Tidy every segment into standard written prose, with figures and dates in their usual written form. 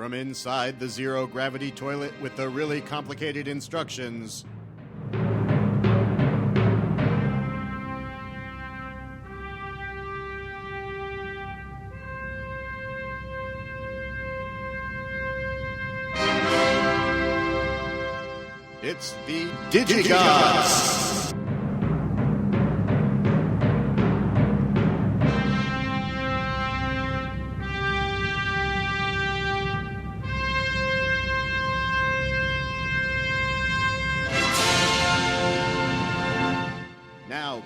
From inside the zero-gravity toilet with the really complicated instructions, it's the DigiGods!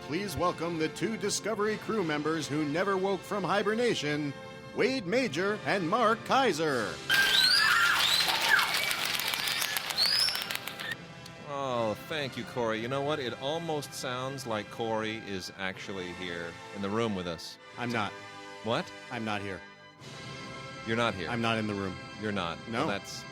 Please welcome the two Discovery crew members who never woke from hibernation, Wade Major and Mark Kaiser. Oh, thank you, Corey. You know what? It almost sounds like Corey is actually here in the room with us. I'm not. What? I'm not here. You're not here. I'm not in the room. You're not. No. Well, that's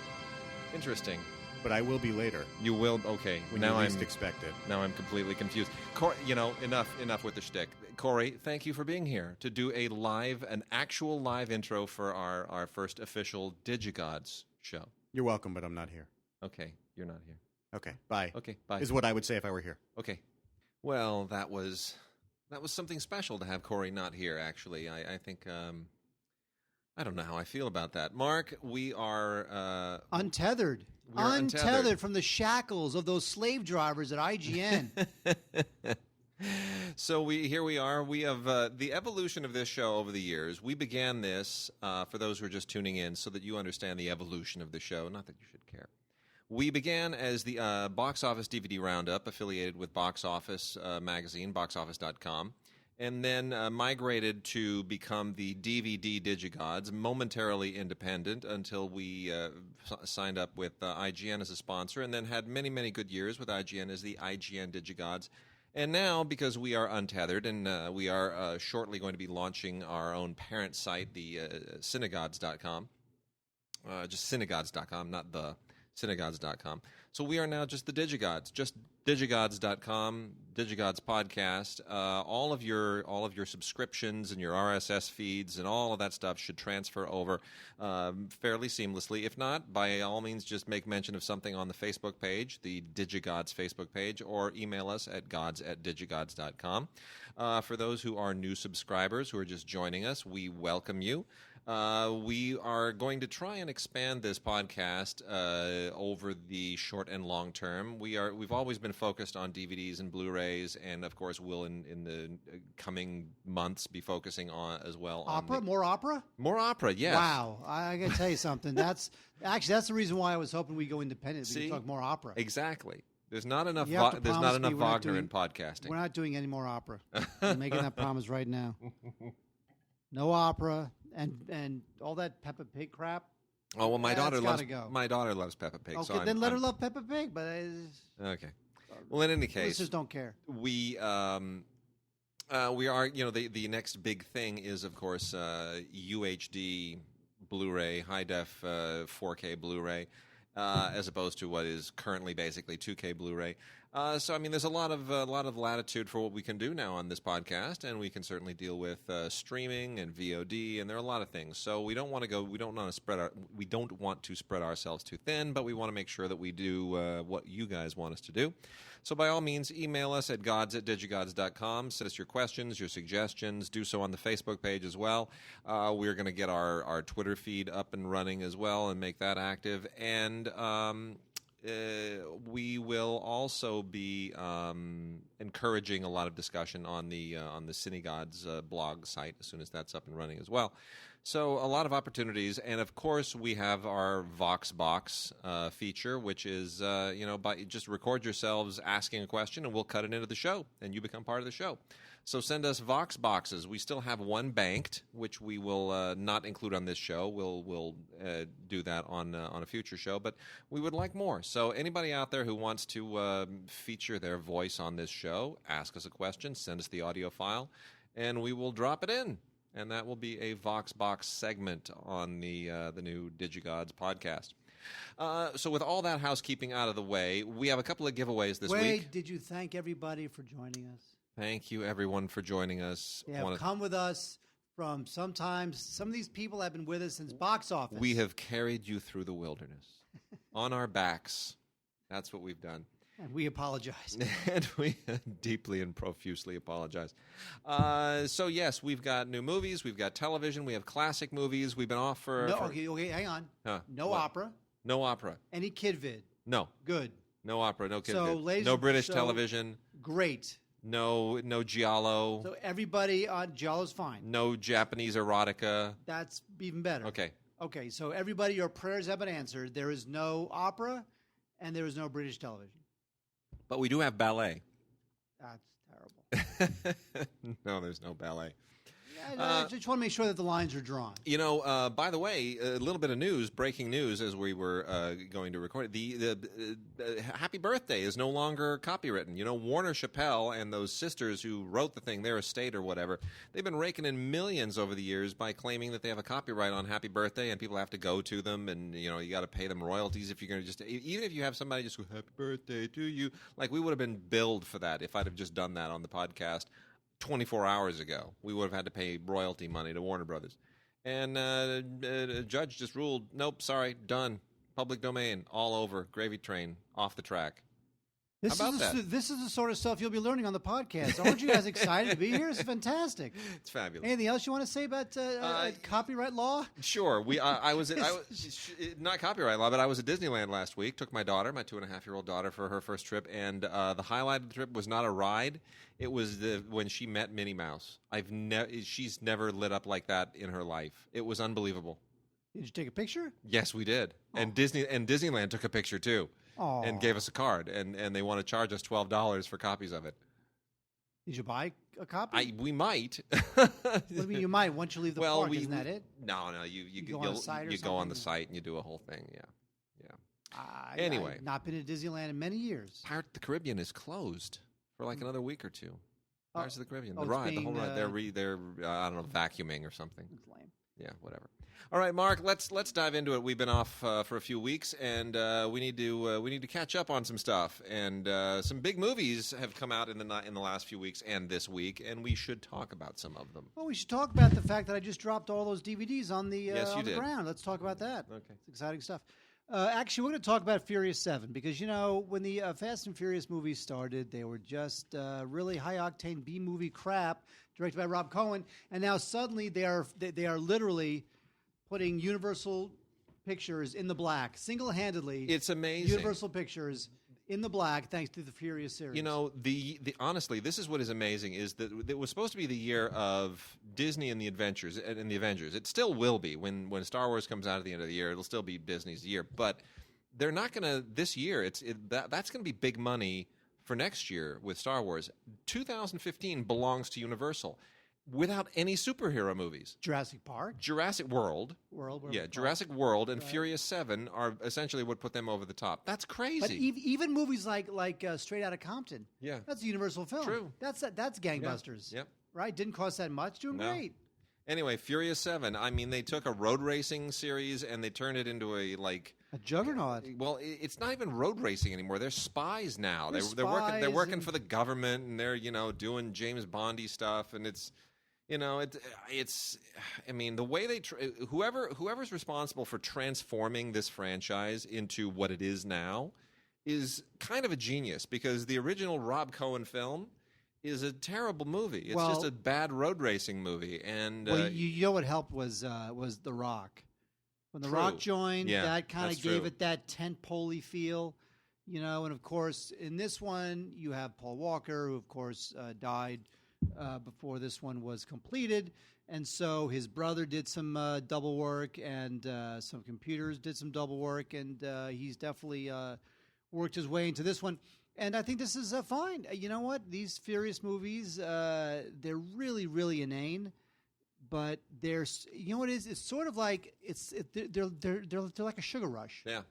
interesting. But I will be later. You will? Okay. When now you least expect it. Now I'm completely confused. Corey, enough with the shtick. Corey, thank you for being here to do an actual live intro for our first official DigiGods show. You're welcome, but I'm not here. Okay, you're not here. Okay, bye. Okay, bye. Is what I would say if I were here. Okay. Well, that was something special to have Corey not here, actually. I think... I don't know how I feel about that. Mark, we are... untethered. Untethered from the shackles of those slave drivers at IGN. So here we are. We have the evolution of this show over the years. We began this, for those who are just tuning in, so that you understand the evolution of the show. Not that you should care. We began as the Box Office DVD Roundup, affiliated with Box Office magazine, boxoffice.com. And then migrated to become the DVD DigiGods, momentarily independent until we signed up with IGN as a sponsor, and then had many, many good years with IGN as the IGN DigiGods. And now, because we are untethered, and we are shortly going to be launching our own parent site, the synagogues.com, just synagogues.com, not the synagogues.com. So we are now just the DigiGods, just DigiGods.com, DigiGods podcast. All of your subscriptions and your RSS feeds and all of that stuff should transfer over fairly seamlessly. If not, by all means, just make mention of something on the Facebook page, the DigiGods Facebook page, or email us at gods@digigods.com. For those who are new subscribers who are just joining us, we welcome you. We are going to try and expand this podcast over the short and long term. We've always been focused on DVDs and Blu-rays, and of course will in the coming months be focusing on as well. Opera? More opera? More opera, yes. Wow. I got to tell you something. That's the reason why I was hoping we'd go independent. See? We could talk more opera. Exactly. There's not enough Wagner in podcasting. We're not doing any more opera. I'm making that promise right now. No opera and all that Peppa Pig crap. Oh well, my daughter loves Peppa Pig. Okay, so then let her love Peppa Pig. But okay. Well, in any case, listeners don't care. We are, the next big thing is of course UHD Blu-ray, high def 4K Blu-ray, as opposed to what is currently basically 2K Blu-ray. So I mean, there's a lot of latitude for what we can do now on this podcast, and we can certainly deal with streaming and VOD, and there are a lot of things. So we don't want to spread ourselves too thin, but we want to make sure that we do what you guys want us to do. So by all means, email us at gods@digigods.com. Send us your questions, your suggestions. Do so on the Facebook page as well. We're going to get our Twitter feed up and running as well and make that active. And we will also be encouraging a lot of discussion on the Synagogues blog site as soon as that's up and running as well. So a lot of opportunities, and of course we have our VoxBox feature, which is just record yourselves asking a question, and we'll cut it into the show, and you become part of the show. So send us Vox boxes. We still have one banked, which we will not include on this show. We'll do that on a future show, but we would like more. So anybody out there who wants to feature their voice on this show, ask us a question, send us the audio file, and we will drop it in. And that will be a Vox Box segment on the new DigiGods podcast. So with all that housekeeping out of the way, we have a couple of giveaways this week. Wade, did you thank everybody for joining us? Thank you, everyone, for joining us. Yeah, come with us. from sometimes some of these people have been with us since box office. We have carried you through the wilderness on our backs. That's what we've done. And we apologize. And we deeply and profusely apologize. So, yes, we've got new movies. We've got television. We have classic movies. We've been off for... Okay, hang on. No what? opera. No opera. Any kid vid. No. Good. No opera, no kid So, vid. No British television. Great. No giallo. So everybody on Giallo's fine. No Japanese erotica. That's even better. Okay, so everybody, your prayers have been answered. There is no opera, and there is no British television. But we do have ballet. That's terrible. No, there's no ballet. I just want to make sure that the lines are drawn. You know, by the way, a little bit of news, breaking news, as we were going to record it. The Happy Birthday is no longer copywritten. You know, Warner Chappelle and those sisters who wrote the thing, their estate or whatever, they've been raking in millions over the years by claiming that they have a copyright on Happy Birthday, and people have to go to them, and, you know, you got to pay them royalties if you're going to just, even if you have somebody just go, Happy Birthday to you, like we would have been billed for that if I'd have just done that on the podcast 24 hours ago. We would have had to pay royalty money to Warner Brothers. And a judge just ruled, nope, sorry, done. Public domain, all over. Gravy train, off the track. This is the sort of stuff you'll be learning on the podcast. Aren't you guys excited to be here? It's fantastic. It's fabulous. Anything else you want to say about copyright law? Sure. I was not copyright law, but I was at Disneyland last week. Took my daughter, my 2.5-year-old daughter, for her first trip, and the highlight of the trip was not a ride. It was when she met Minnie Mouse. She's never lit up like that in her life. It was unbelievable. Did you take a picture? Yes, we did. Oh. And Disneyland took a picture too. Oh. And gave us a card, and they want to charge us $12 for copies of it. Did you buy a copy? We might. What do you mean you might? Once you leave the park, isn't that it? No. You go on the site and you do a whole thing. Yeah. Anyway, I've not been to Disneyland in many years. Pirates of the Caribbean is closed for like another week or two. Pirates of the Caribbean, the whole ride. They're I don't know, vacuuming or something. It's lame. Yeah, whatever. All right, Mark. Let's dive into it. We've been off for a few weeks, and we need to catch up on some stuff. And some big movies have come out in the last few weeks and this week, and we should talk about some of them. Well, we should talk about the fact that I just dropped all those DVDs on the ground. Let's talk about that. Okay, it's exciting stuff. Actually, we're going to talk about Furious 7 because, you know, when the Fast and Furious movies started, they were just really high-octane B-movie crap directed by Rob Cohen, and now suddenly they are literally putting Universal Pictures in the black, single-handedly. It's amazing. Universal Pictures in the black, thanks to the Furious series. You know, honestly, this is what is amazing, is that it was supposed to be the year of Disney and the Avengers. It still will be. When Star Wars comes out at the end of the year, it'll still be Disney's year. But they're not going to, this year, that's going to be big money for next year with Star Wars. 2015 belongs to Universal. Without any superhero movies. Jurassic Park? Jurassic World. Jurassic World and Furious 7 are essentially what put them over the top. That's crazy. But even movies like Straight Outta Compton. Yeah. That's a Universal film. True. That's gangbusters. Yep. Right? Didn't cost that much. Doing great. Anyway, Furious 7. I mean, they took a road racing series and they turned it into a juggernaut. Well, it's not even road racing anymore. They're spies now. They're working for the government, and they're doing James Bondy stuff, and it's. I mean, the way whoever's responsible for transforming this franchise into what it is now is kind of a genius, because the original Rob Cohen film is a terrible movie. It's just a bad road racing movie. And you know what helped was The Rock. When The Rock joined, that kind of gave it that tent-pole-y feel. And of course, in this one, you have Paul Walker, who of course died before this one was completed, and so his brother did some double work, and some computers did some double work, and he's definitely worked his way into this one. And I think this is fine. You know what? These Furious movies, they're really, really inane, but they're what it is? It's sort of like they're like a sugar rush. Yeah,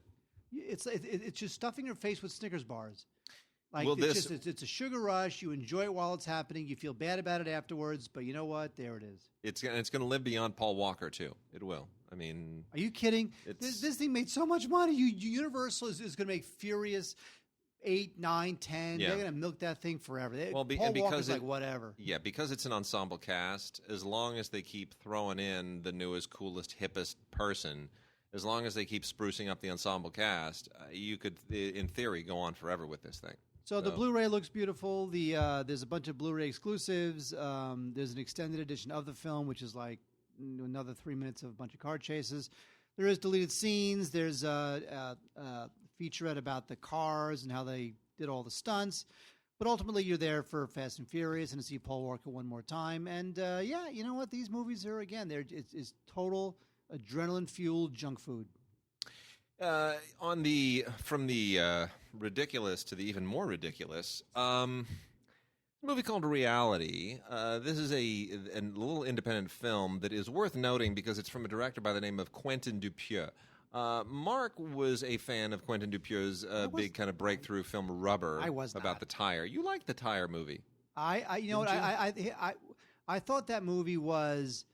it's just stuffing your face with Snickers bars. It's a sugar rush. You enjoy it while it's happening. You feel bad about it afterwards, but you know what? There it is. It's going to live beyond Paul Walker too. It will. I mean, are you kidding? This thing made so much money. Universal is going to make Furious 8, 9, 10. Yeah. They're going to milk that thing forever. Well, Paul and Walker's like, whatever. Yeah, because it's an ensemble cast, as long as they keep throwing in the newest, coolest, hippest person, as long as they keep sprucing up the ensemble cast, you could, in theory, go on forever with this thing. So the Blu-ray looks beautiful. There's a bunch of Blu-ray exclusives. There's an extended edition of the film, which is like another 3 minutes of a bunch of car chases. There is deleted scenes. There's a featurette about the cars and how they did all the stunts. But ultimately, you're there for Fast and Furious and to see Paul Walker one more time. And yeah, you know what? These movies are, again, it's total adrenaline-fueled junk food. From the ridiculous to the even more ridiculous, a movie called Reality. This is a little independent film that is worth noting because it's from a director by the name of Quentin Dupieux. Mark was a fan of Quentin Dupieur's big kind of breakthrough film Rubber. I was about the tire. You liked the tire movie. I thought that movie was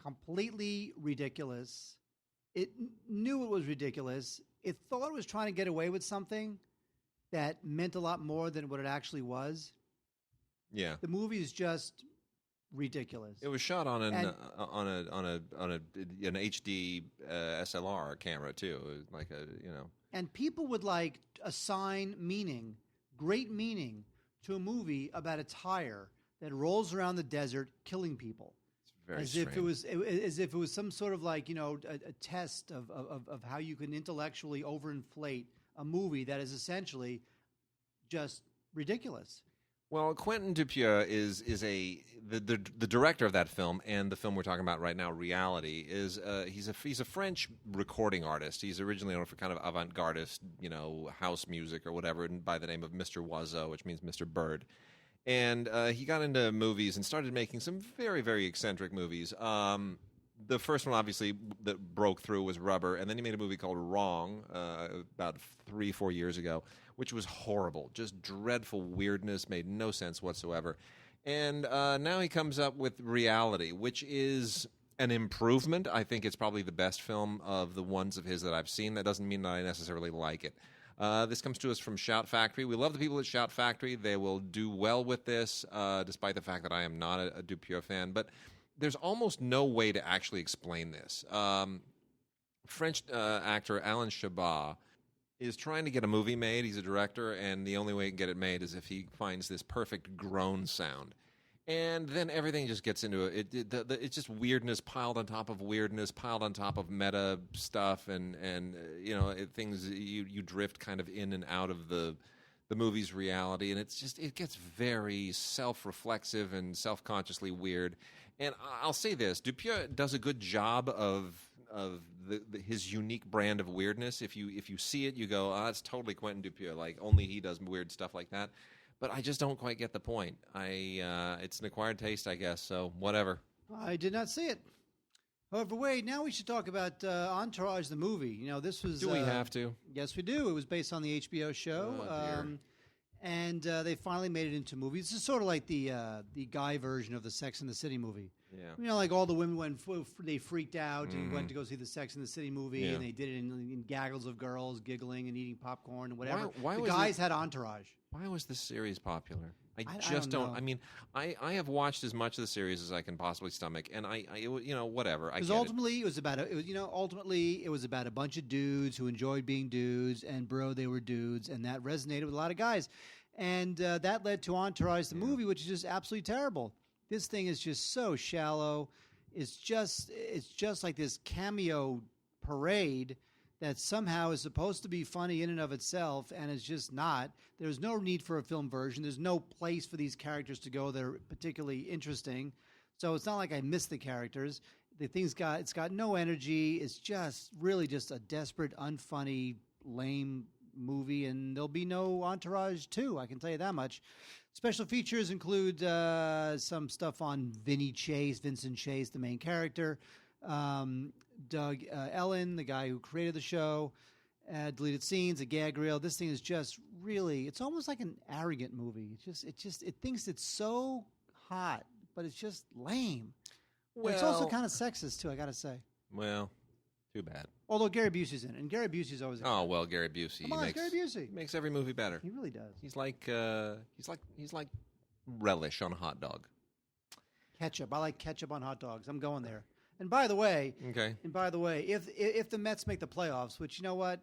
completely ridiculous. It knew it was ridiculous. It thought it was trying to get away with something that meant a lot more than what it actually was. Yeah, the movie is just ridiculous. It was shot on an HD SLR camera too. It was like And people would like assign great meaning, to a movie about a tire that rolls around the desert killing people. As if it was some sort of like a test of how you can intellectually overinflate a movie that is essentially just ridiculous. Well, Quentin Dupieux is the director of that film, and the film we're talking about right now, Reality, is he's a French recording artist. He's originally known for kind of avant-gardist, house music or whatever, by the name of Mr. Oiseau, which means Mr. Bird. And he got into movies and started making some very, very eccentric movies. The first one, obviously, that broke through was Rubber, and then he made a movie called Wrong about 3-4 years ago, which was horrible, just dreadful weirdness, made no sense whatsoever. And now he comes up with Reality, which is an improvement. I think it's probably the best film of the ones of his that I've seen. That doesn't mean that I necessarily like it. This comes to us from Shout Factory. We love the people at Shout Factory. They will do well with this, despite the fact that I am not a Dupieux fan. But there's almost no way to actually explain this. French actor Alain Chabat is trying to get a movie made. He's a director, and the only way he can get it made is if he finds this perfect groan sound. And then everything just gets into it. It's just weirdness piled on top of weirdness, piled on top of meta stuff, and things you drift kind of in and out of the movie's reality, and it gets very self-reflexive and self-consciously weird. And I'll say this: Dupieux does a good job of his unique brand of weirdness. If you see it, you go, "Oh, that's totally Quentin Dupieux. Like only he does weird stuff like that." But I just don't quite get the point. It's an acquired taste, I guess. So whatever. I did not see it. However, wait. Now we should talk about Entourage, the movie. This was. Do we have to? Yes, we do. It was based on the HBO show, and they finally made it into movies. It's sort of like the guy version of the Sex and the City movie. Yeah. Like all the women they freaked out and went to go see the Sex and the City movie, and they did it in gaggles of girls giggling and eating popcorn and whatever. Why the guys had Entourage. Why was this series popular? I just don't. Know. I mean, I have watched as much of the series as I can possibly stomach, and I whatever. It was about a bunch of dudes who enjoyed being dudes, and they were dudes, and that resonated with a lot of guys, and that led to Entourage, the movie, which is just absolutely terrible. This thing is just so shallow. It's just like this cameo parade that somehow is supposed to be funny in and of itself, and it's just not. There's no need for a film version. There's no place for these characters to go that are particularly interesting. So it's not like I miss the characters. It's got no energy. It's just really just a desperate, unfunny, lame movie, and there'll be no Entourage 2, I can tell you that much. Special features include some stuff on Vincent Chase, the main character, Doug Ellen, the guy who created the show, deleted scenes, a gag reel. This thing is just really, it's almost like an arrogant movie. It thinks it's so hot, but it's just lame. Well, it's also kind of sexist too, I gotta say. Well, Too bad. Although Gary Busey's in it, and Gary Busey's always. Oh well, Gary Busey. Come on, Gary Busey. He makes every movie better. He really does. He's like relish on a hot dog. Ketchup. I like ketchup on hot dogs. I'm going there. And by the way, if the Mets make the playoffs, which you know what,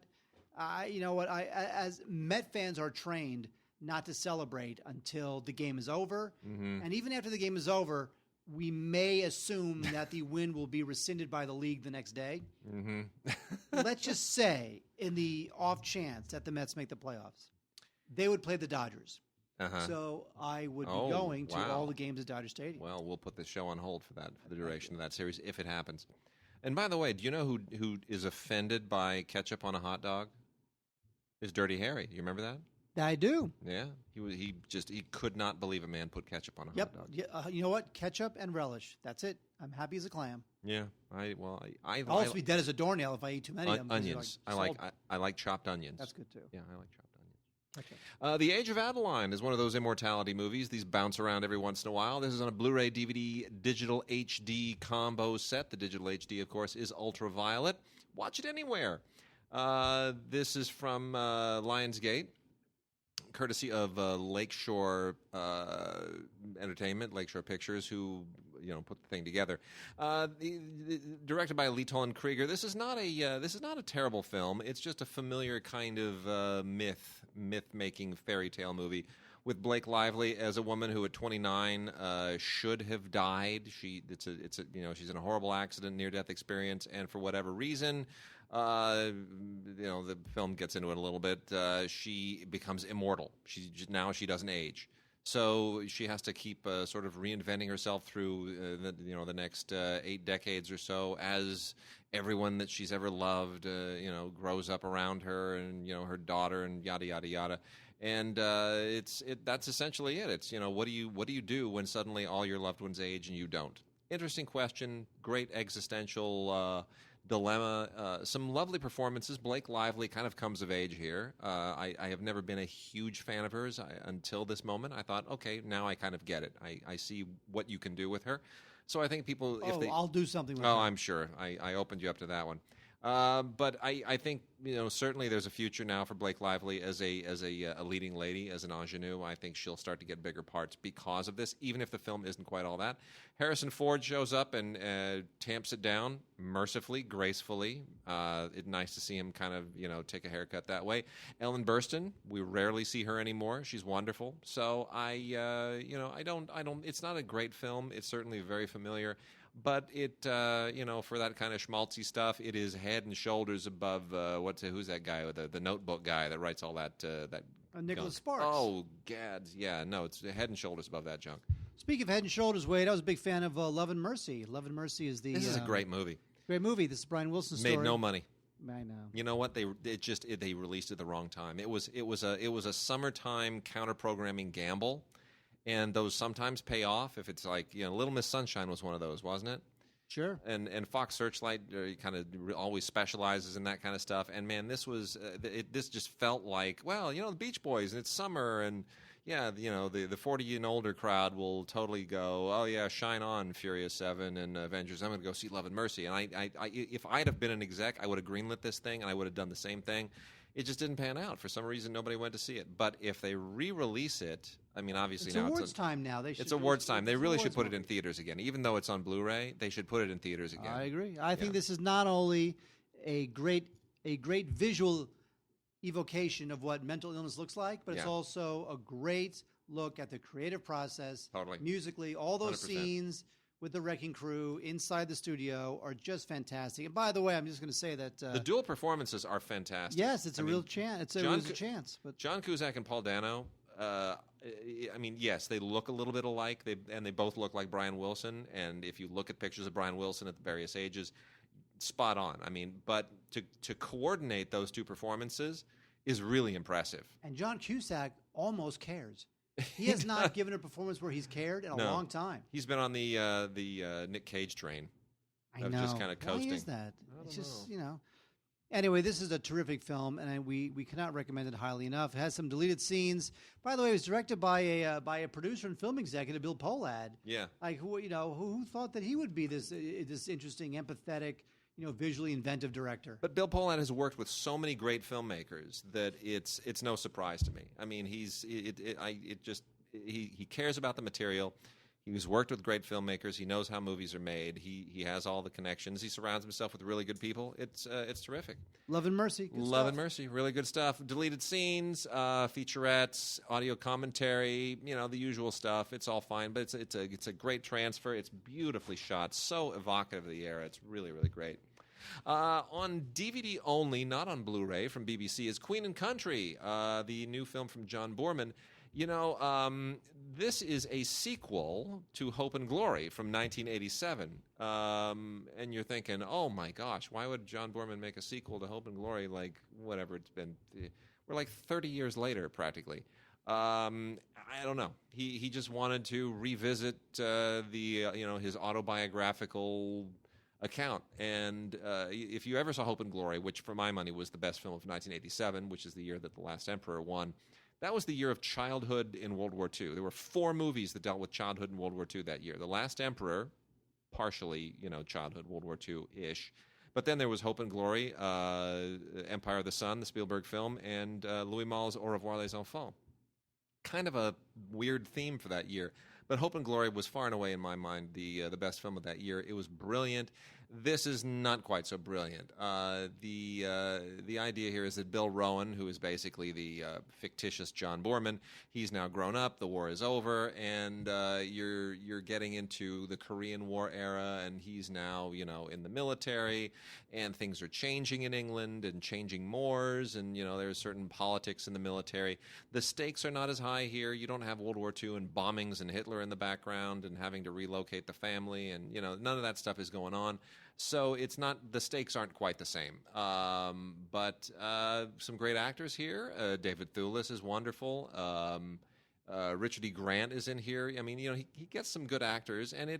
as Met fans are trained not to celebrate until the game is over, and even after the game is over, we may assume that the win will be rescinded by the league the next day. Let's just say, in the off chance that the Mets make the playoffs, they would play the Dodgers. So I would be going to all the games at Dodger Stadium. Well, we'll put this show on hold for the duration of that series if it happens. And by the way, do you know who is offended by ketchup on a hot dog? Is Dirty Harry. Do you remember that? I do. Yeah, he could not believe a man put ketchup on a hot dog. Yeah, you know what? Ketchup and relish. That's it. I'm happy as a clam. Yeah, I'll also be dead as a doornail if I eat too many of them. Onions. I like chopped onions. That's good too. Yeah, I like chopped onions. The Age of Adeline is one of those immortality movies. These bounce around every once in a while. This is on a Blu-ray, DVD, digital HD combo set. The digital HD, of course, is ultraviolet. Watch it anywhere. This is from Lionsgate, courtesy of Lakeshore Entertainment, Lakeshore Pictures, who put the thing together. Directed by Lee Toland Krieger. This is not a terrible film. It's just a familiar kind of myth-making fairy tale movie with Blake Lively as a woman who at 29 should have died. She's in a horrible accident, near-death experience, and for whatever reason. The film gets into it a little bit. She becomes immortal. She doesn't age, so she has to keep sort of reinventing herself through the next 8 decades or so as everyone that she's ever loved grows up around her, and her daughter, and yada yada yada. And that's essentially it. It's what do you do when suddenly all your loved ones age and you don't? Interesting question. Great existential dilemma. Some lovely performances. Blake Lively kind of comes of age here. I have never been a huge fan of hers until this moment. I thought, okay, now I kind of get it. I see what you can do with her. So I think people... I'll do something with her. Oh, I'm sure. I opened you up to that one. But I think certainly there's a future now for Blake Lively as a leading lady, as an ingenue. I think she'll start to get bigger parts because of this, even if the film isn't quite all that. Harrison Ford shows up and tamps it down mercifully, gracefully. It's nice to see him kind of take a haircut that way. Ellen Burstyn, we rarely see her anymore. She's wonderful. So I don't. It's not a great film. It's certainly very familiar. But it, for that kind of schmaltzy stuff, it is head and shoulders above. Who's that guy, the Notebook guy that writes all that? Nicholas Sparks. Oh, gads, yeah, no, it's head and shoulders above that junk. Speaking of head and shoulders, Wade, I was a big fan of Love and Mercy. Love and Mercy is This is a great movie. Great movie. This is Brian Wilson's story. Made no money. I know. You know what? They released it at the wrong time. It was a summertime counter programming gamble. And those sometimes pay off. If it's like, Little Miss Sunshine was one of those, wasn't it? Sure. And Fox Searchlight kind of always specializes in that kind of stuff. And man, this was this just felt like, well, the Beach Boys, and it's summer, and yeah, the 40 and older crowd will totally go, oh yeah, shine on, Furious 7 and Avengers. I'm going to go see Love and Mercy. And I if I'd have been an exec, I would have greenlit this thing, and I would have done the same thing. It just didn't pan out. For some reason, nobody went to see it. But if they re-release it, I mean, obviously it's now awards time now. It's awards time. They really should put it in theaters again. Even though it's on Blu-ray, they should put it in theaters again. I agree. I think this is not only a great visual evocation of what mental illness looks like, but it's also a great look at the creative process, musically. All those 100%. Scenes with the Wrecking Crew inside the studio are just fantastic. And by the way, I'm just going to say that the dual performances are fantastic. Yes, it's a real chance. It was a chance. But John Cusack and Paul Dano. Yes, they look a little bit alike. They both look like Brian Wilson. And if you look at pictures of Brian Wilson at the various ages, spot on. I mean, but to coordinate those two performances is really impressive. And John Cusack almost cares. He has not given a performance where he's cared in a long time. He's been on the Nick Cage train. I know. Just kind of coasting. Why is that? It's just, Anyway, this is a terrific film, and we cannot recommend it highly enough. It has some deleted scenes. By the way, it was directed by a producer and film executive, Bill Pohlad. Yeah. Like who thought that he would be this interesting, empathetic, visually inventive director. But Bill Pohlad has worked with so many great filmmakers that it's no surprise to me. I mean, he cares about the material. He's worked with great filmmakers. He knows how movies are made. He has all the connections. He surrounds himself with really good people. It's terrific. Love and Mercy. Love and Mercy. Really good stuff. Deleted scenes, featurettes, audio commentary. The usual stuff. It's all fine, but it's a great transfer. It's beautifully shot. So evocative of the era. It's really, really great. On DVD only, not on Blu-ray, from BBC is Queen and Country, the new film from John Boorman. This is a sequel to Hope and Glory from 1987. And you're thinking, oh my gosh, why would John Boorman make a sequel to Hope and Glory? Like, whatever it's been. We're like 30 years later, practically. I don't know. He just wanted to revisit his autobiographical account. And if you ever saw Hope and Glory, which for my money was the best film of 1987, which is the year that The Last Emperor won, that was the year of childhood in World War II. There were 4 movies that dealt with childhood in World War II that year. The Last Emperor, partially, childhood World War II-ish. But then there was Hope and Glory, Empire of the Sun, the Spielberg film, and Louis Malle's Au revoir les enfants. Kind of a weird theme for that year. But Hope and Glory was far and away, in my mind, the best film of that year. It was brilliant. This is not quite so brilliant. The idea here is that Bill Rowan, who is basically the fictitious John Boorman, he's now grown up. The war is over, and you're getting into the Korean War era, and he's now in the military, and things are changing in England and changing mores, and there's certain politics in the military. The stakes are not as high here. You don't have World War II and bombings and Hitler in the background and having to relocate the family, and none of that stuff is going on. So it's not, the stakes aren't quite the same. But some great actors here. David Thewlis is wonderful. Richard E. Grant is in here. I mean, he gets some good actors, and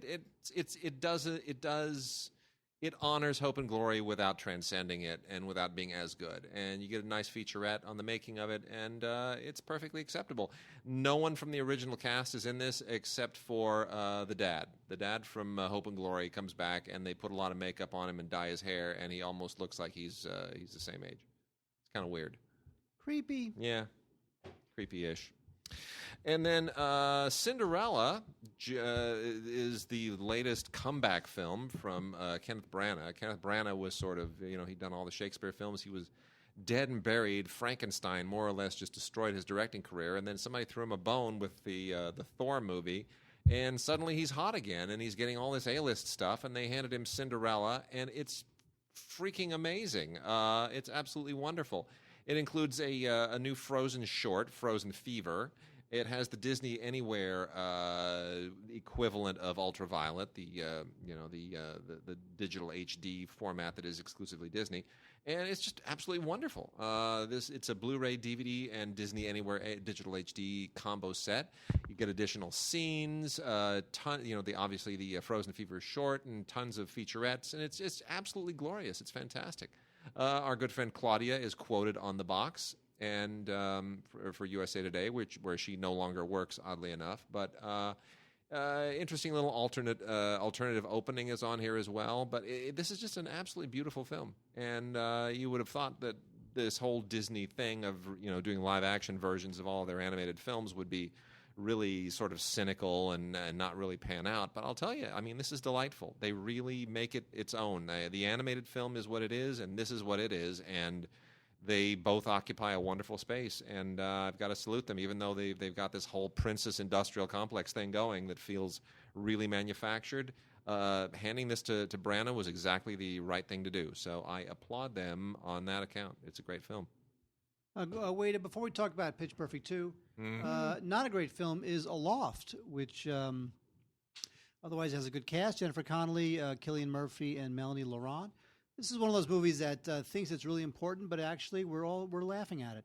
it honors Hope and Glory without transcending it and without being as good. And you get a nice featurette on the making of it, and it's perfectly acceptable. No one from the original cast is in this except for the dad. The dad from Hope and Glory comes back, and they put a lot of makeup on him and dye his hair, and he almost looks like he's the same age. It's kind of weird. Creepy. Yeah, creepy-ish. And then Cinderella is the latest comeback film from Kenneth Branagh. Kenneth Branagh was sort of, he'd done all the Shakespeare films. He was dead and buried. Frankenstein more or less just destroyed his directing career. And then somebody threw him a bone with the Thor movie. And suddenly he's hot again, and he's getting all this A-list stuff. And they handed him Cinderella, and it's freaking amazing. It's absolutely wonderful. It includes a new Frozen short, Frozen Fever. It has the Disney Anywhere equivalent of Ultraviolet, the digital HD format that is exclusively Disney, and it's just absolutely wonderful. It's a Blu-ray, DVD, and Disney Anywhere digital HD combo set. You get additional scenes, obviously the Frozen Fever short, and tons of featurettes, and it's absolutely glorious. It's fantastic. Our good friend Claudia is quoted on the box. And for USA Today, where she no longer works, oddly enough. But interesting little alternative opening is on here as well. But this is just an absolutely beautiful film. And you would have thought that this whole Disney thing of doing live action versions of all of their animated films would be really sort of cynical and not really pan out. But I'll tell you, I mean, this is delightful. They really make it its own. The animated film is what it is, and this is what it is. And they both occupy a wonderful space, and I've got to salute them, even though they've got this whole Princess Industrial Complex thing going that feels really manufactured. Handing this to Branagh was exactly the right thing to do, so I applaud them on that account. It's a great film. Wait, before we talk about Pitch Perfect 2, not a great film is Aloft, which otherwise has a good cast: Jennifer Connelly, Cillian Murphy, and Melanie Laurent. This is one of those movies that thinks it's really important, but actually we're laughing at it.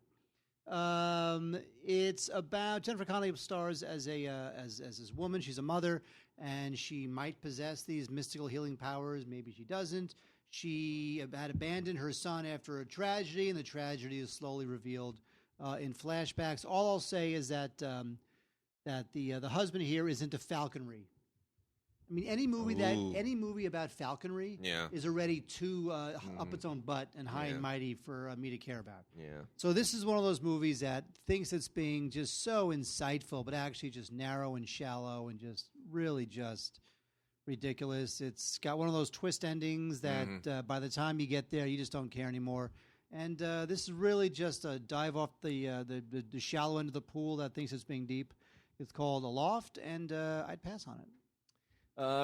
It's about Jennifer Connelly stars as this woman. She's a mother, and she might possess these mystical healing powers. Maybe she doesn't. She had abandoned her son after a tragedy, and the tragedy is slowly revealed in flashbacks. All I'll say is that the husband here is into falconry. I mean, any movie about falconry is already too up its own butt and high and mighty for me to care about. Yeah. So this is one of those movies that thinks it's being just so insightful, but actually just narrow and shallow and just really just ridiculous. It's got one of those twist endings that by the time you get there, you just don't care anymore. And this is really just a dive off the shallow end of the pool that thinks it's being deep. It's called Aloft, and I'd pass on it.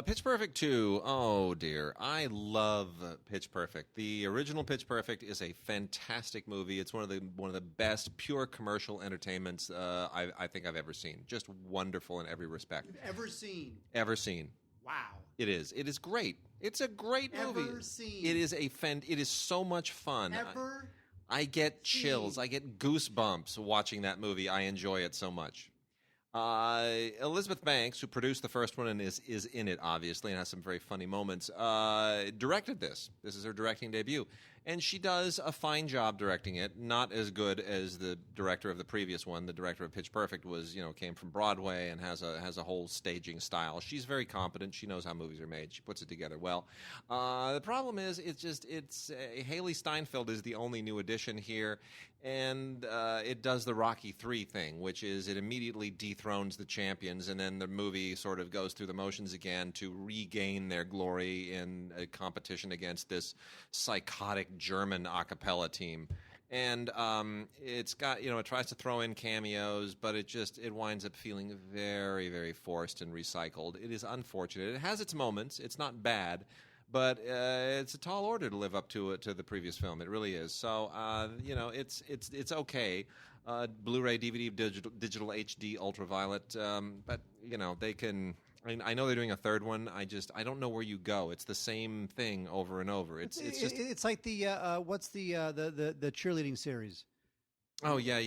Pitch Perfect 2. Oh, dear. I love Pitch Perfect. The original Pitch Perfect is a fantastic movie. It's one of the best pure commercial entertainments I think I've ever seen. Just wonderful in every respect. You've ever seen? Ever seen. Wow. It is. It is great. It's a great movie. Ever seen. It is so much fun. Ever I get chills. seen. I get goosebumps watching that movie. I enjoy it so much. Elizabeth Banks, who produced the first one and is in it, obviously, and has some very funny moments, directed this. This is her directing debut. And she does a fine job directing it. Not as good as the director of the previous one. The director of Pitch Perfect came from Broadway and has a whole staging style. She's very competent. She knows how movies are made. She puts it together well. The problem is, Haley Steinfeld is the only new addition here, and it does the Rocky III thing, which is it immediately dethrones the champions, and then the movie sort of goes through the motions again to regain their glory in a competition against this psychotic German a cappella team. And it's got, it tries to throw in cameos, but it winds up feeling very, very forced and recycled. It is unfortunate. It has its moments. It's not bad, but it's a tall order to live up to the previous film. It really is. So, it's okay. Blu-ray, DVD, digital HD, ultraviolet, but, they can... I know they're doing a third one. I don't know where you go. It's the same thing over and over. It's like the what's the cheerleading series? Oh yeah.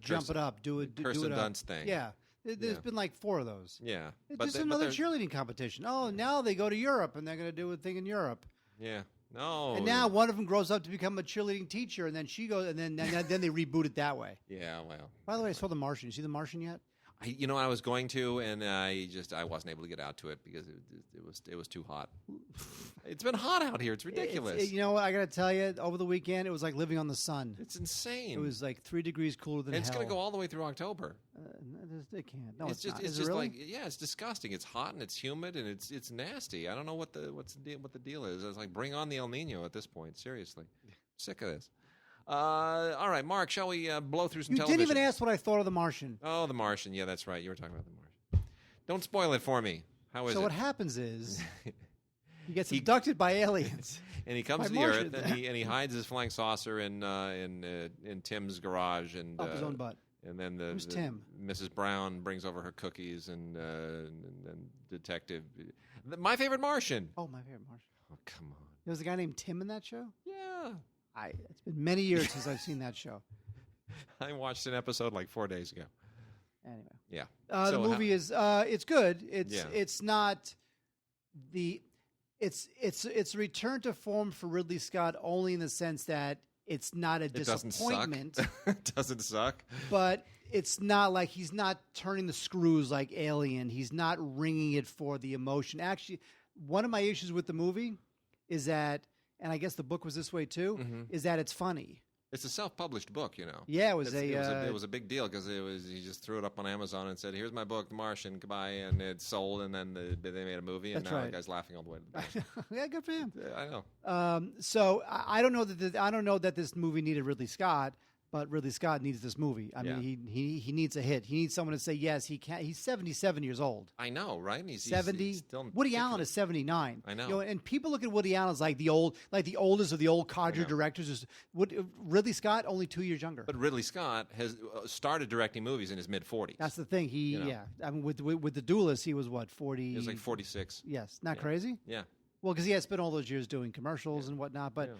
Jump it up, do it. Kirsten Dunst thing. Yeah, there's been like 4 of those. Yeah, it's just another cheerleading competition. Oh, now they go to Europe and they're going to do a thing in Europe. Yeah. No. And now one of them grows up to become a cheerleading teacher, and then she goes, and then they reboot it that way. Yeah. Well. By the way, I saw The Martian. You see The Martian yet? I was going to, and I wasn't able to get out to it because it was too hot. It's been hot out here. It's ridiculous. You know what? I got to tell you, over the weekend, it was like living on the sun. It's insane. It was like 3 degrees cooler than hell. It's going to go all the way through October. It can't. No, it's not. It's just really? It's It's disgusting. It's hot and it's humid and it's nasty. I don't know what the deal is. It's like bring on the El Nino at this point. Seriously, sick of this. All right, Mark, shall we blow through some television? You didn't even ask what I thought of The Martian. Oh, The Martian. Yeah, that's right. You were talking about The Martian. Don't spoil it for me. How is it? So what happens is he gets abducted by aliens. And he comes to the Earth, and he hides his flying saucer in Tim's garage. And up his own butt. And then Who's Tim? Mrs. Brown brings over her cookies, and Detective... My favorite Martian. Oh, my favorite Martian. Oh, come on. There was a guy named Tim in that show? Yeah. It's been many years since I've seen that show. I watched an episode like 4 days ago. Anyway, yeah. The movie is it's good. It's not the it's a return to form for Ridley Scott only in the sense that it's not a disappointment. It doesn't suck. But it's not like he's not turning the screws like Alien. He's not wringing it for the emotion. Actually, one of my issues with the movie is that. And I guess the book was this way too. Mm-hmm. Is that it's funny? It's a self-published book, Yeah, it was a big deal because he just threw it up on Amazon and said, "Here's my book, The Martian, goodbye," and it sold. And then they made a movie, and now the guy's laughing all the way to the bank. Yeah, good for him. I know. So I don't know that this movie needed Ridley Scott. But Ridley Scott needs this movie. I mean, he needs a hit. He needs someone to say, yes, he can. He's 77 years old. I know, right? He's 70. He's still Woody Allen is 79. I know. And people look at Woody Allen as like the oldest of the old cadre directors. Ridley Scott, only 2 years younger. But Ridley Scott has started directing movies in his mid-40s. That's the thing. I mean, with The Duelist, he was what, 40? He was like 46. Yes. Not crazy? Yeah. Well, because he has spent all those years doing commercials and whatnot. But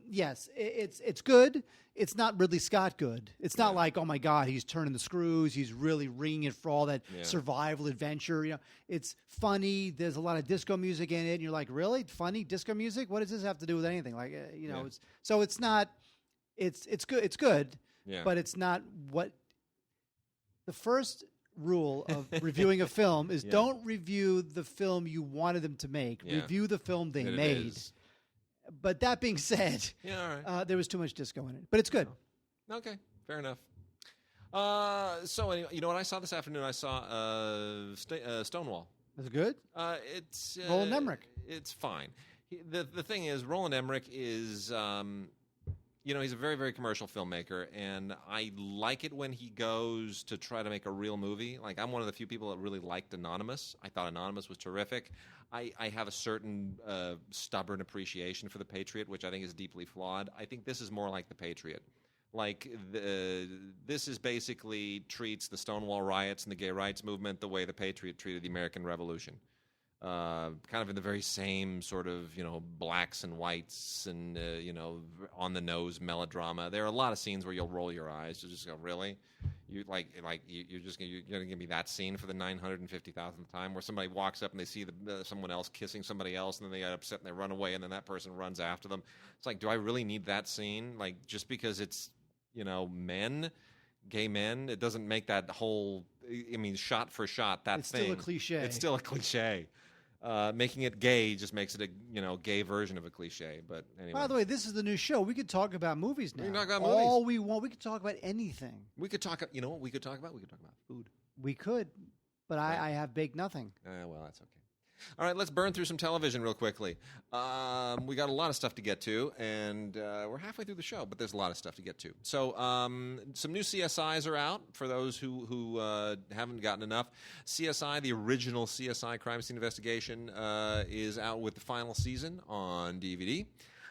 yes, it's good. It's not Ridley Scott good. It's not like, oh my God, he's turning the screws. He's really ringing it for all that survival adventure. It's funny. There's a lot of disco music in it, and you're like, really funny disco music? What does this have to do with anything? Like, it's not. It's good. It's good. Yeah. But it's not what the first rule of reviewing a film is don't review the film you wanted them to make. Yeah. Review the film they made. But that being said, there was too much disco in it. But it's good. Oh. Okay, fair enough. So, anyway, you know what I saw this afternoon? I saw Stonewall. Is it good? It's Roland Emmerich. It's fine. The thing is, Roland Emmerich is... he's a very, very commercial filmmaker, and I like it when he goes to try to make a real movie. Like, I'm one of the few people that really liked Anonymous. I thought Anonymous was terrific. I have a certain stubborn appreciation for The Patriot, which I think is deeply flawed. I think this is more like The Patriot. Like, this is basically treats the Stonewall riots and the gay rights movement the way The Patriot treated the American Revolution. Kind of in the very same sort of, blacks and whites and, on-the-nose melodrama. There are a lot of scenes where you'll roll your eyes. You'll just go, really? You're going to give me that scene for the 950,000th time where somebody walks up and they see someone else kissing somebody else and then they get upset and they run away and then that person runs after them. It's like, do I really need that scene? Like, just because it's, gay men, it doesn't make that whole, shot for shot, that thing. It's still a cliche. It's still a cliche. Making it gay just makes it a gay version of a cliche. But anyway. By the way, this is the new show. We could talk about movies now. We can talk about movies. All we want. We could talk about anything. We could talk. You know what we could talk about? We could talk about food. We could, but I have baked nothing. Well, that's okay. All right, let's burn through some television real quickly. We got a lot of stuff to get to, and we're halfway through the show, but there's a lot of stuff to get to. So some new CSIs are out for those who haven't gotten enough. CSI, the original CSI Crime Scene Investigation, is out with the final season on DVD.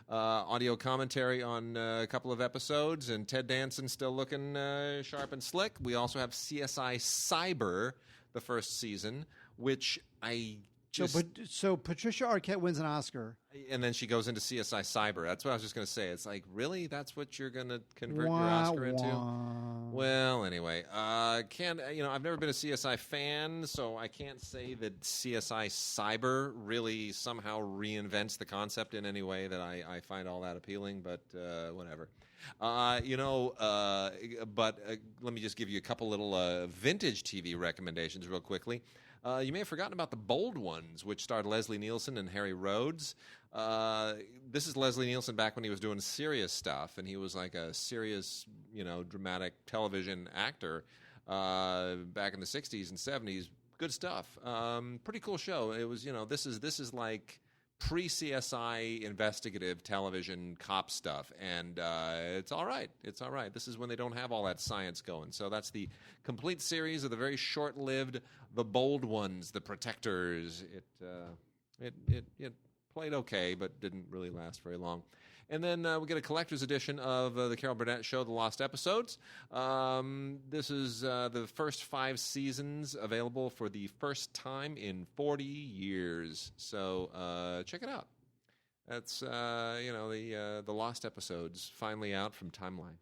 Audio commentary on a couple of episodes, and Ted Danson still looking sharp and slick. We also have CSI Cyber, the first season, which I... So Patricia Arquette wins an Oscar. And then she goes into CSI Cyber. That's what I was just going to say. It's like, really? That's what you're going to convert your Oscar into? Well, anyway. I've never been a CSI fan, so I can't say that CSI Cyber really somehow reinvents the concept in any way that I find all that appealing, but whatever. But let me just give you a couple little vintage TV recommendations real quickly. You may have forgotten about The Bold Ones, which starred Leslie Nielsen and Harry Rhodes. This is Leslie Nielsen back when he was doing serious stuff, and he was like a serious, dramatic television actor back in the 60s and 70s. Good stuff. Pretty cool show. It was, this is like pre-CSI investigative television cop stuff, and it's all right. It's all right. This is when they don't have all that science going. So that's the complete series of the very short-lived The Bold Ones, The Protectors. It played okay, but didn't really last very long. And then we get a collector's edition of the Carol Burnett Show, The Lost Episodes. This is the first 5 seasons available for the first time in 40 years. So check it out. That's, the Lost Episodes finally out from Timeline.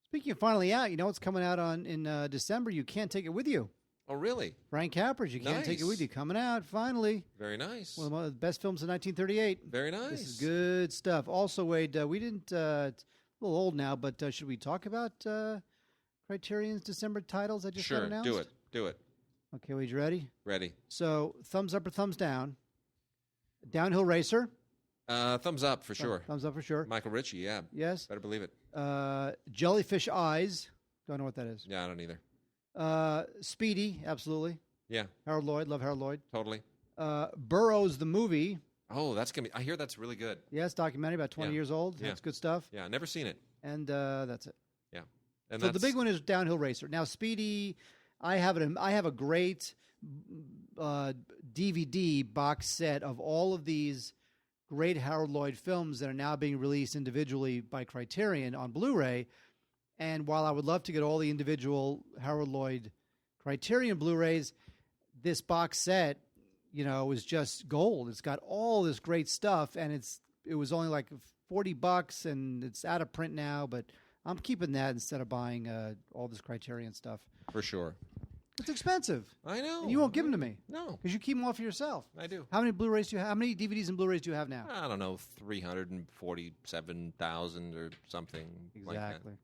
Speaking of finally out, what's coming out in December? You Can't Take It With You. Oh, really? Frank Capra's You Can't Take It With You. Coming out, finally. Very nice. One of the best films of 1938. Very nice. This is good stuff. Also, Wade, we didn't, it's a little old now, but should we talk about Criterion's December titles that just got announced? Sure, do it. Okay, Wade, you ready? Ready. So, thumbs up or thumbs down? Downhill Racer. Thumbs up for sure. Thumbs up for sure. Michael Ritchie, yeah. Yes. Better believe it. Jellyfish Eyes. Don't know what that is. Yeah, I don't either. Speedy, absolutely. Yeah. Harold Lloyd, love Harold Lloyd. Totally. Burroughs the movie. Oh, that's gonna be. I hear that's really good. Yes, documentary about 20 years old. Yeah. That's good stuff. Yeah, never seen it. And that's it. Yeah. And so the big one is Downhill Racer. Now, Speedy, I have a great DVD box set of all of these great Harold Lloyd films that are now being released individually by Criterion on Blu-ray. And while I would love to get all the individual Harold Lloyd Criterion Blu-rays, this box set, is just gold. It's got all this great stuff, and it was only like $40, and it's out of print now. But I'm keeping that instead of buying all this Criterion stuff. For sure. It's expensive. I know. And you won't give them to me. No. Because you keep them all for yourself. I do. How many Blu-rays do you have? How many DVDs and Blu-rays do you have now? I don't know, 347,000 or something like that. Exactly.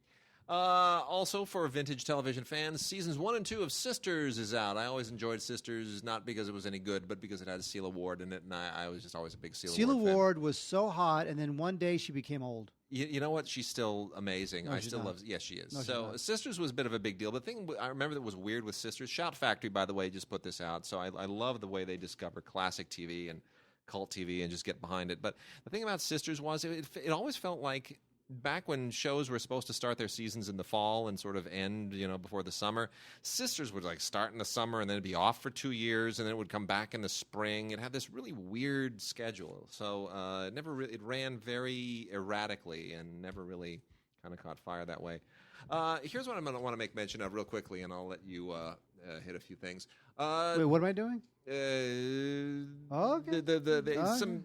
Also, for vintage television fans, seasons 1 and 2 of Sisters is out. I always enjoyed Sisters, not because it was any good, but because it had Celia Ward in it, and I was just always a big Celia Ward fan. Ward was so hot, and then one day she became old. You know what? She's still amazing. No, I still love. Yes, she is. No, so Sisters was a bit of a big deal. But the thing I remember that was weird with Sisters, Shout Factory, by the way, just put this out. So I love the way they discover classic TV and cult TV and just get behind it. But the thing about Sisters was it always felt like back when shows were supposed to start their seasons in the fall and sort of end, before the summer, Sisters would like start in the summer and then it'd be off for 2 years and then it would come back in the spring. It had this really weird schedule. So it ran very erratically and never really kind of caught fire that way. Here's what I'm going to want to make mention of real quickly, and I'll let you hit a few things. Wait, what am I doing? Okay.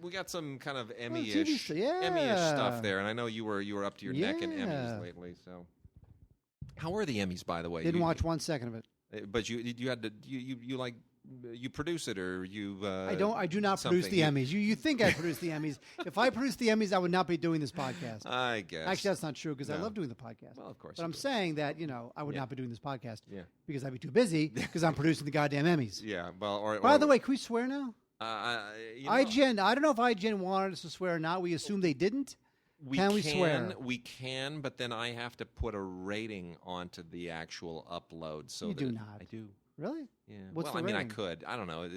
We got some kind of Emmy-ish, yeah. Emmy-ish stuff there, and I know you were up to your neck in Emmys lately. So, how were the Emmys, by the way? Didn't watch 1 second of it. But you had to you produce it, or you? I do not produce the Emmys. You think I produce the Emmys? If I produced the Emmys, I would not be doing this podcast. I guess. Actually, that's not true because I love doing the podcast. Well, of course. But I'm saying that I would not be doing this podcast. Yeah. Because I'd be too busy because I'm producing the goddamn Emmys. Yeah. Well, by the way, can we swear now? IGN. I don't know if IGN wanted us to swear or not. We assume they didn't. Can we swear? We can, but then I have to put a rating onto the actual upload. So you do not. I do. Really? Yeah. What's the rating? I could. I don't know.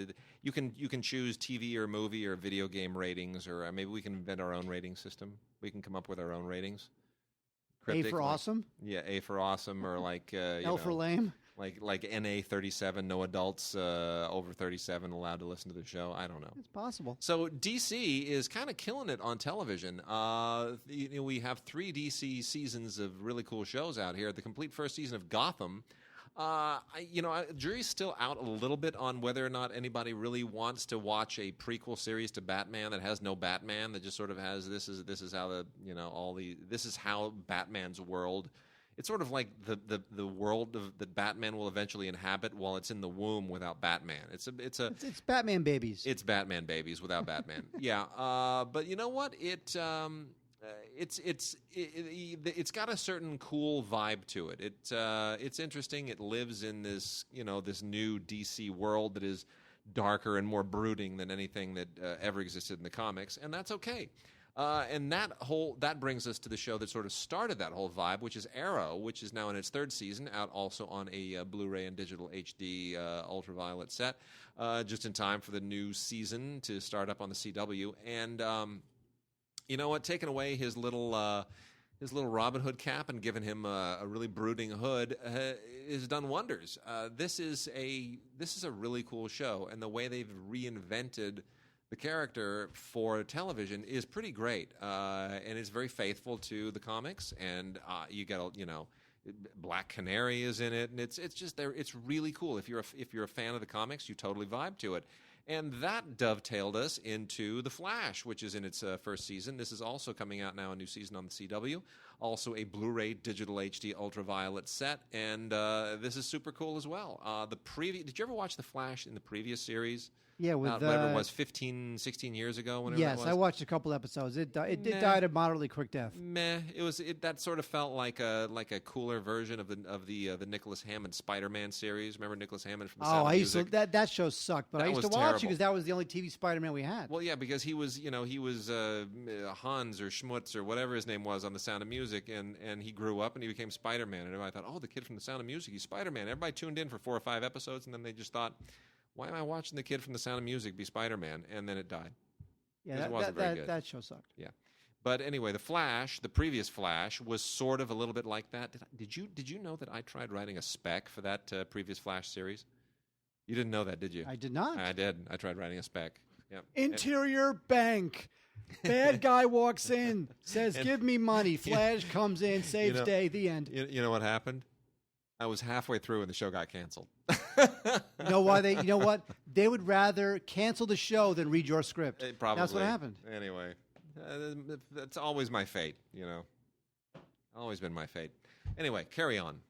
You can choose TV or movie or video game ratings, or maybe we can invent our own rating system. We can come up with our own ratings. Cryptic, A for awesome? Yeah, A for awesome, or like L for lame? Like NA 37, no adults over 37 allowed to listen to the show. I don't know. It's possible. So DC is kind of killing it on television. We have 3 DC seasons of really cool shows out here. The complete first season of Gotham. Jury's still out a little bit on whether or not anybody really wants to watch a prequel series to Batman that has no Batman, that just sort of has this is how this is how Batman's world. It's sort of like the world that Batman will eventually inhabit while it's in the womb without Batman. It's Batman babies. It's Batman babies without Batman. Yeah, but you know what? It's got a certain cool vibe to it. It's interesting. It lives in this this new DC world that is darker and more brooding than anything that ever existed in the comics, and that's okay. And that brings us to the show that sort of started that whole vibe, which is Arrow, which is now in its 3rd season, out also on a Blu-ray and digital HD ultraviolet set, just in time for the new season to start up on the CW. And you know what? Taking away his little Robin Hood cap and giving him a really brooding hood has done wonders. This is a really cool show, and the way they've reinvented the character for television is pretty great, and it's very faithful to the comics. And you get Black Canary is in it, and it's really cool. If you're a fan of the comics, you totally vibe to it. And that dovetailed us into The Flash, which is in its 1st season. This is also coming out now, a new season on the CW. Also a Blu-ray digital HD ultraviolet set, and this is super cool as well. Did you ever watch The Flash in the previous series? Yeah, with whatever it was, 15, 16 years ago. Whenever yes, it was. I watched a couple episodes. It died a moderately quick death. Meh. That sort of felt like a cooler version of the Nicholas Hammond Spider-Man series. Remember Nicholas Hammond from the Sound of Music? That show sucked, but I used to watch it because that was the only TV Spider-Man we had. Well, yeah, because he was Hans or Schmutz or whatever his name was on the Sound of Music, and he grew up and he became Spider-Man, and everybody thought, oh, the kid from the Sound of Music, he's Spider-Man. Everybody tuned in for 4 or 5 episodes, and then they just thought, why am I watching the kid from the Sound of Music be Spider-Man? And then it died. Yeah, it wasn't very good. That show sucked. Yeah, but anyway, the previous Flash, was sort of a little bit like that. Did you know that I tried writing a spec for that previous Flash series? You didn't know that, did you? I did not. I did. I tried writing a spec. Yep. Interior bank. Bad guy walks in, says, "Give me money." Flash comes in, saves day. The end. You know what happened? I was halfway through and the show got canceled. You know why you know what? They would rather cancel the show than read your script. Probably. That's what happened. Anyway, that's always my fate, Always been my fate. Anyway, carry on.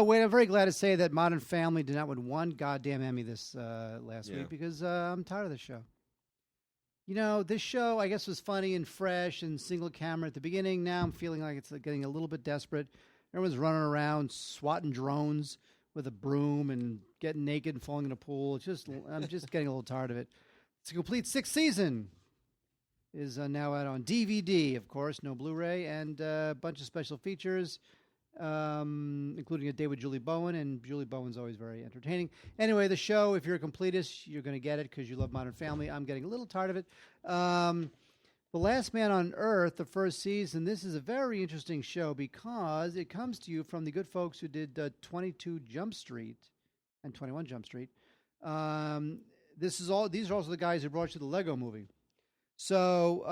Wait, I'm very glad to say that Modern Family did not win one goddamn Emmy this last week because I'm tired of the show. This show, I guess, was funny and fresh and single camera at the beginning. Now I'm feeling like it's getting a little bit desperate. Everyone's running around swatting drones with a broom and getting naked and falling in a pool. I'm just getting a little tired of it. It's a complete 6th season. Is now out on DVD, of course, no Blu-ray, and a bunch of special features, including a day with Julie Bowen, and Julie Bowen's always very entertaining. Anyway, the show, if you're a completist, you're going to get it because you love Modern Family. I'm getting a little tired of it. The Last Man on Earth, the first season, this is a very interesting show because it comes to you from the good folks who did 22 Jump Street and 21 Jump Street. These are also the guys who brought you the Lego movie. So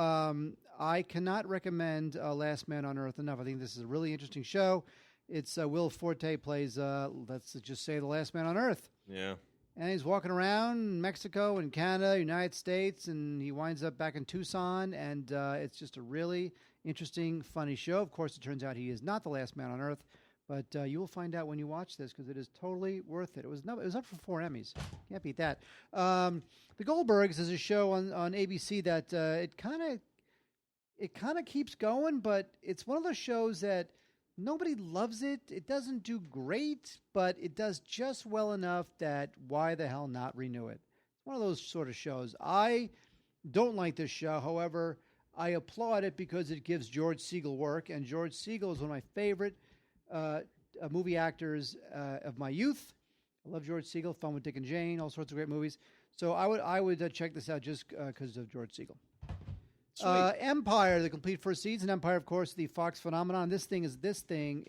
I cannot recommend Last Man on Earth enough. I think this is a really interesting show. It's Will Forte plays, let's just say, the Last Man on Earth. Yeah. And he's walking around Mexico and Canada, United States, and he winds up back in Tucson. And it's just a really interesting, funny show. Of course, it turns out he is not the last man on Earth, but you will find out when you watch this because it is totally worth it. It was up for 4 Emmys. Can't beat that. The Goldbergs is a show on ABC that it kind of keeps going, but it's one of those shows that nobody loves it. It doesn't do great, but it does just well enough that why the hell not renew it? It's one of those sort of shows. I don't like this show. However, I applaud it because it gives George Segal work, and George Segal is one of my favorite movie actors of my youth. I love George Segal, Fun with Dick and Jane, all sorts of great movies. So I would check this out just because of George Segal. Empire, the complete first season. Empire, of course, the Fox phenomenon. This thing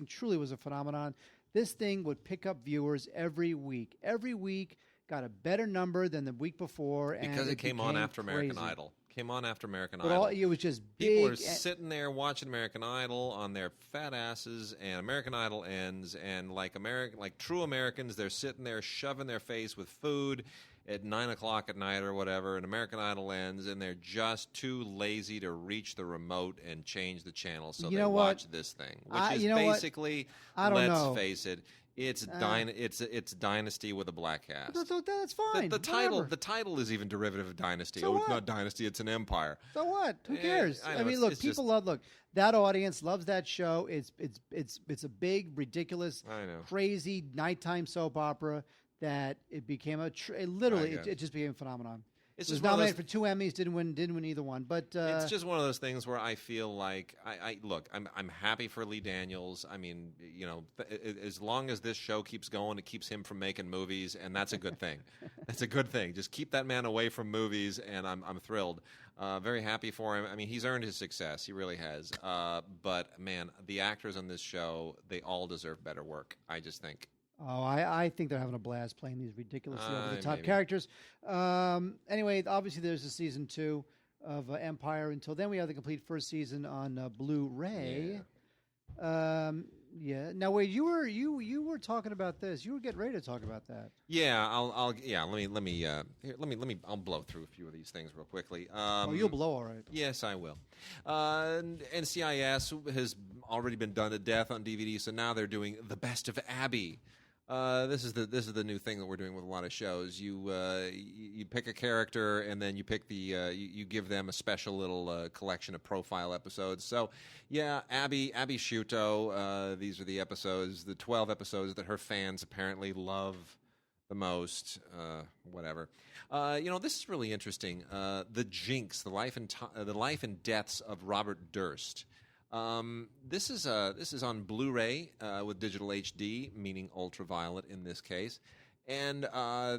truly was a phenomenon. This thing would pick up viewers every week. Every week got a better number than the week before. Because it came on after crazy. American Idol. Came on after American Idol. It was just big. People are sitting there watching American Idol on their fat asses, and American Idol ends, and like true Americans, they're sitting there shoving their face with food at 9 o'clock at night or whatever, and American Idol ends, and they're just too lazy to reach the remote and change the channel, so they watch this thing, which is basically, let's face it, it's Dynasty with a black cast. That's fine. The title is even derivative of Dynasty. So it's not Dynasty; it's an empire. So what? Who cares? I mean, look, people love. Look, that audience loves that show. It's a big, ridiculous, crazy nighttime soap opera that it became it just became a phenomenon. It was nominated for 2 Emmys, didn't win either one. But it's just one of those things where I feel like I'm happy for Lee Daniels. I mean, as long as this show keeps going, it keeps him from making movies, and that's a good thing. That's a good thing. Just keep that man away from movies, and I'm thrilled. Very happy for him. I mean, he's earned his success. He really has. But man, the actors on this show, they all deserve better work. I just think. Oh, I think they're having a blast playing these ridiculously over-the-top characters. Anyway, obviously there's a season 2 of Empire. Until then, we have the complete first season on Blu-ray. Yeah. Now, wait, you were talking about this. You were getting ready to talk about that. Yeah. I'll blow through a few of these things real quickly. You'll blow all right. Yes, I will. NCIS has already been done to death on DVD, so now they're doing The Best of Abby. This is the new thing that we're doing with a lot of shows. You pick a character, and then you pick you give them a special little collection of profile episodes. So, yeah, Abby Sciuto. These are the episodes, the 12 episodes that her fans apparently love the most. Whatever. This is really interesting. The Jinx, the life and deaths of Robert Durst. This is on Blu-ray with digital HD, meaning ultraviolet in this case, and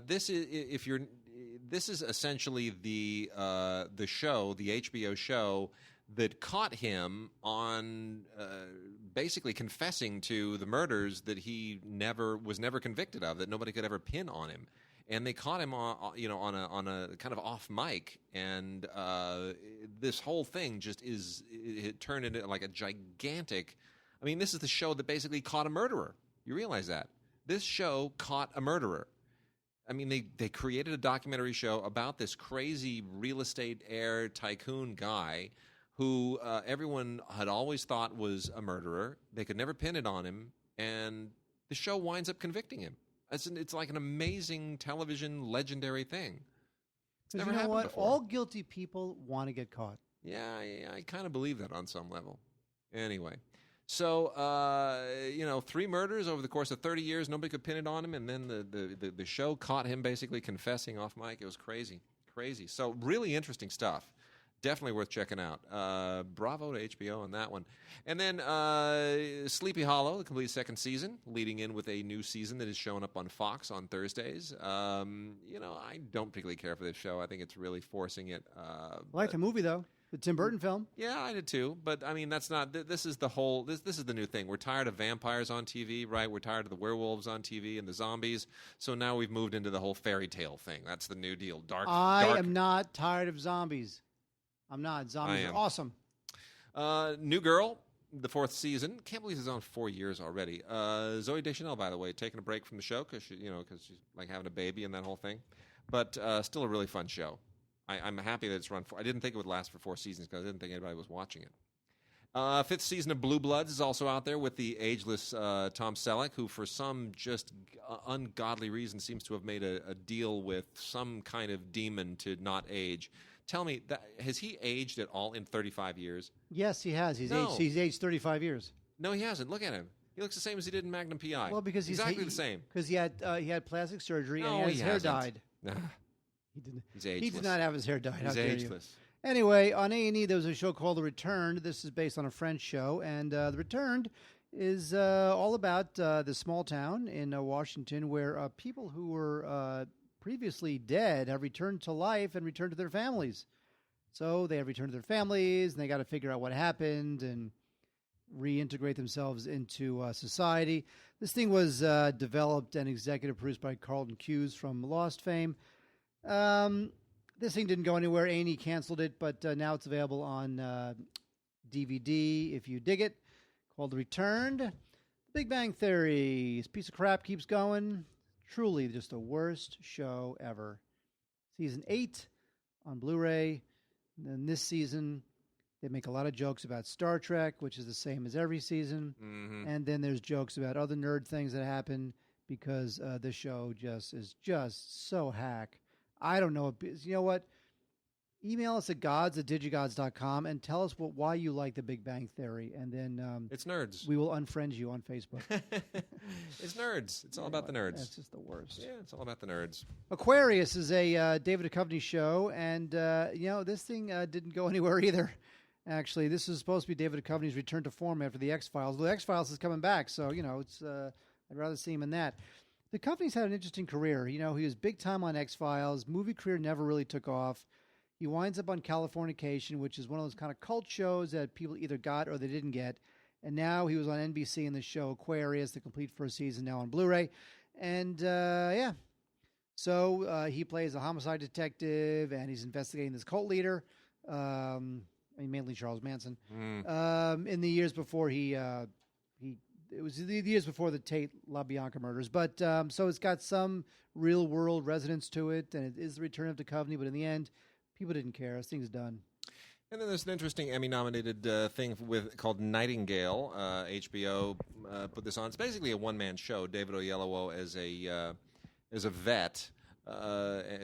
this is essentially the show, the HBO show that caught him on basically confessing to the murders that he was never convicted of, that nobody could ever pin on him. And they caught him on a kind of off mic, and this whole thing it turned into like a gigantic. I mean, this is the show that basically caught a murderer. You realize that this show caught a murderer. I mean, they created a documentary show about this crazy real estate heir tycoon guy who everyone had always thought was a murderer. They could never pin it on him, and the show winds up convicting him. It's like an amazing television legendary thing. It's never happened before. All guilty people want to get caught. Yeah, I kind of believe that on some level. Anyway, So, 3 murders over the course of 30 years. Nobody could pin it on him. And then the show caught him basically confessing off mic. It was crazy. So really interesting stuff. Definitely worth checking out. Bravo to HBO on that one. And then Sleepy Hollow, the complete second season, leading in with a new season that is showing up on Fox on Thursdays. I don't particularly care for this show. I think it's really forcing it. I like the movie, though. The Tim Burton film. Yeah, I did too. But, I mean, that's not... This is the whole... This is the new thing. We're tired of vampires on TV, right? We're tired of the werewolves on TV and the zombies. So now we've moved into the whole fairy tale thing. That's the new deal. I am not tired of zombies. I'm not. Zombies are awesome. New Girl, the 4th season. Can't believe it's on 4 years already. Zooey Deschanel, by the way, taking a break from the show because she's like having a baby and that whole thing. But still a really fun show. I'm happy that it's run for. I didn't think it would last for 4 seasons because I didn't think anybody was watching it. 5th season of Blue Bloods is also out there with the ageless Tom Selleck, who for some just ungodly reason seems to have made a deal with some kind of demon to not age. Tell me, has he aged at all in 35 years? Yes, he has. He's aged 35 years. No, he hasn't. Look at him. He looks the same as he did in Magnum P.I. Well, because he's exactly the same. Because he had plastic surgery and his hair dyed. He didn't. He's ageless. He did not have his hair dyed. He's ageless. Anyway, on A&E there was a show called The Returned. This is based on a French show, and The Returned is all about the small town in Washington where people who were previously dead have returned to life and returned to their families. So they have returned to their families, and they got to figure out what happened and reintegrate themselves into society. This thing was developed and executive produced by Carlton Cuse from Lost fame. This thing didn't go anywhere. A&E canceled it, but now it's available on DVD if you dig it, called The Returned. The Big Bang Theory. This piece of crap keeps going. Truly just the worst show ever. Season 8 on Blu-ray. And then this season, they make a lot of jokes about Star Trek, which is the same as every season. Mm-hmm. And then there's jokes about other nerd things that happen because this show is just so hack. I don't know. You know what? Email us at gods@digigods.com and tell us why you like the Big Bang Theory. And then it's nerds. We will unfriend you on Facebook. It's nerds. It's all about the nerds. That's just the worst. Yeah, it's all about the nerds. Aquarius is a David Duchovny show. And, this thing didn't go anywhere either. Actually, this is supposed to be David Duchovny's return to form after the X-Files. The X-Files is coming back. So, it's I'd rather see him in that. Duchovny's had an interesting career. He was big time on X-Files. Movie career never really took off. He winds up on Californication, which is one of those kind of cult shows that people either got or they didn't get. And now he was on NBC in the show Aquarius, the complete first season, now on Blu-ray. And, So he plays a homicide detective, and he's investigating this cult leader, mainly Charles Manson, in the years before it was the years before the Tate LaBianca murders. But so it's got some real-world resonance to it, and it is the return of Duchovny, but in the end, people didn't care. This thing's done. And then there's an interesting Emmy-nominated thing called Nightingale. HBO put this on. It's basically a one-man show. David Oyelowo as a vet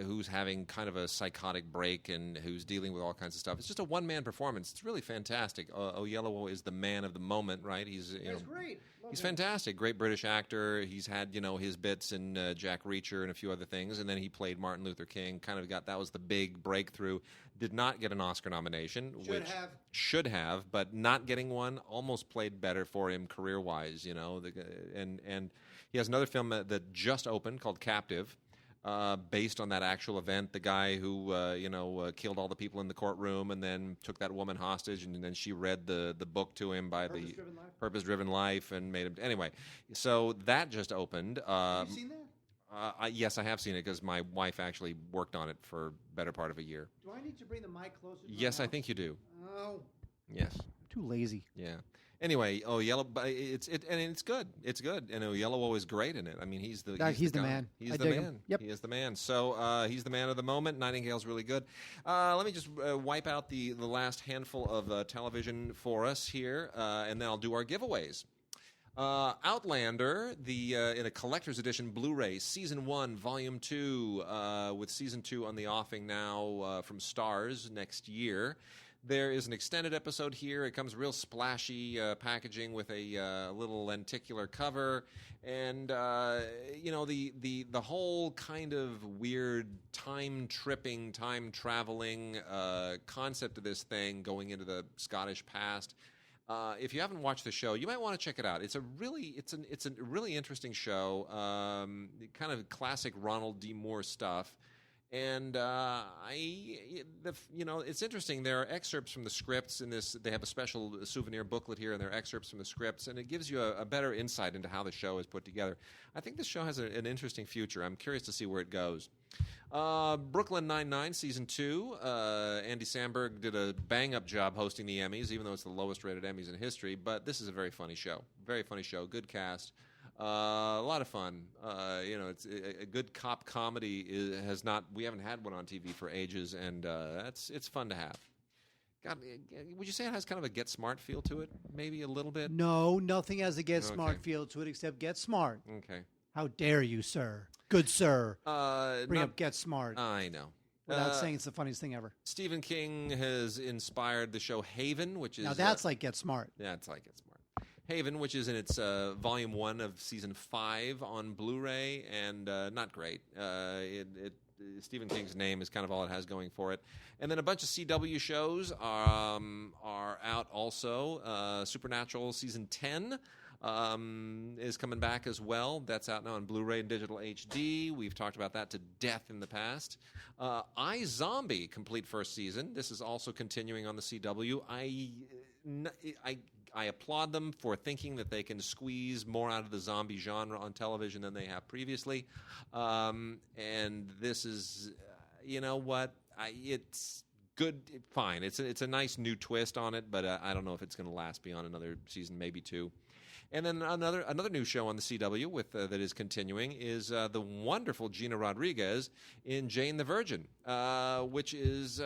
who's having kind of a psychotic break and who's dealing with all kinds of stuff. It's just a one-man performance. It's really fantastic. Oyelowo is the man of the moment, right? He's great. He's fantastic. Great British actor. He's had, his bits in Jack Reacher and a few other things, and then he played Martin Luther King. That was the big breakthrough. Did not get an Oscar nomination. Should have, but not getting one almost played better for him career-wise, And he has another film that just opened called Captive. Based on that actual event, the guy who killed all the people in the courtroom and then took that woman hostage, and then she read the book to him by Purpose-Driven Life and made him anyway. So that just opened. Have you seen that? Yes, I have seen it because my wife actually worked on it for a better part of a year. Do I need to bring the mic closer? Yes, I think you do. Oh. Yes. I'm too lazy. Yeah. Anyway, it's good. It's good, and Oyelowo is great in it. I mean, he's the man. He's the man. Yep. He is the man. So he's the man of the moment. Nightingale's really good. Let me just wipe out the last handful of television for us here, and then I'll do our giveaways. Outlander, in a collector's edition Blu-ray, Season 1, Volume 2, with Season 2 on the offing now from Starz next year. There is an extended episode here. It comes real splashy packaging with a little lenticular cover, and the whole kind of weird time-tripping, time-traveling concept of this thing going into the Scottish past. If you haven't watched the show, you might want to check it out. It's a really interesting show, kind of classic Ronald D. Moore stuff. And it's interesting. There are excerpts from the scripts in this. They have a special souvenir booklet here, and there are excerpts from the scripts, and it gives you a better insight into how the show is put together. I think this show has an interesting future. I'm curious to see where it goes. Brooklyn Nine-Nine Season 2. Andy Samberg did a bang-up job hosting the Emmys, even though it's the lowest-rated Emmys in history. But this is a very funny show. Very funny show. Good cast. A lot of fun. It's a good cop comedy. We haven't had one on TV for ages, and it's fun to have. God, would you say it has kind of a Get Smart feel to it? Maybe a little bit? No, nothing has a Get Smart feel to it except Get Smart. Okay. How dare you, sir? Good sir. Bring up Get Smart. I know. Without saying it's the funniest thing ever. Stephen King has inspired the show Haven, which is... Now that's like Get Smart. Yeah, it's like Get Smart. Haven, which is in its volume 1 of season 5 on Blu-ray, and not great. Stephen King's name is kind of all it has going for it. And then a bunch of CW shows are out also. Supernatural season 10 is coming back as well. That's out now on Blu-ray and digital HD. We've talked about that to death in the past. iZombie, complete first season. This is also continuing on the CW. I applaud them for thinking that they can squeeze more out of the zombie genre on television than they have previously. And this is, it's good, fine. It's a nice new twist on it, but I don't know if it's going to last beyond another season, maybe 2. And then another new show on the CW that is continuing is the wonderful Gina Rodriguez in Jane the Virgin, which is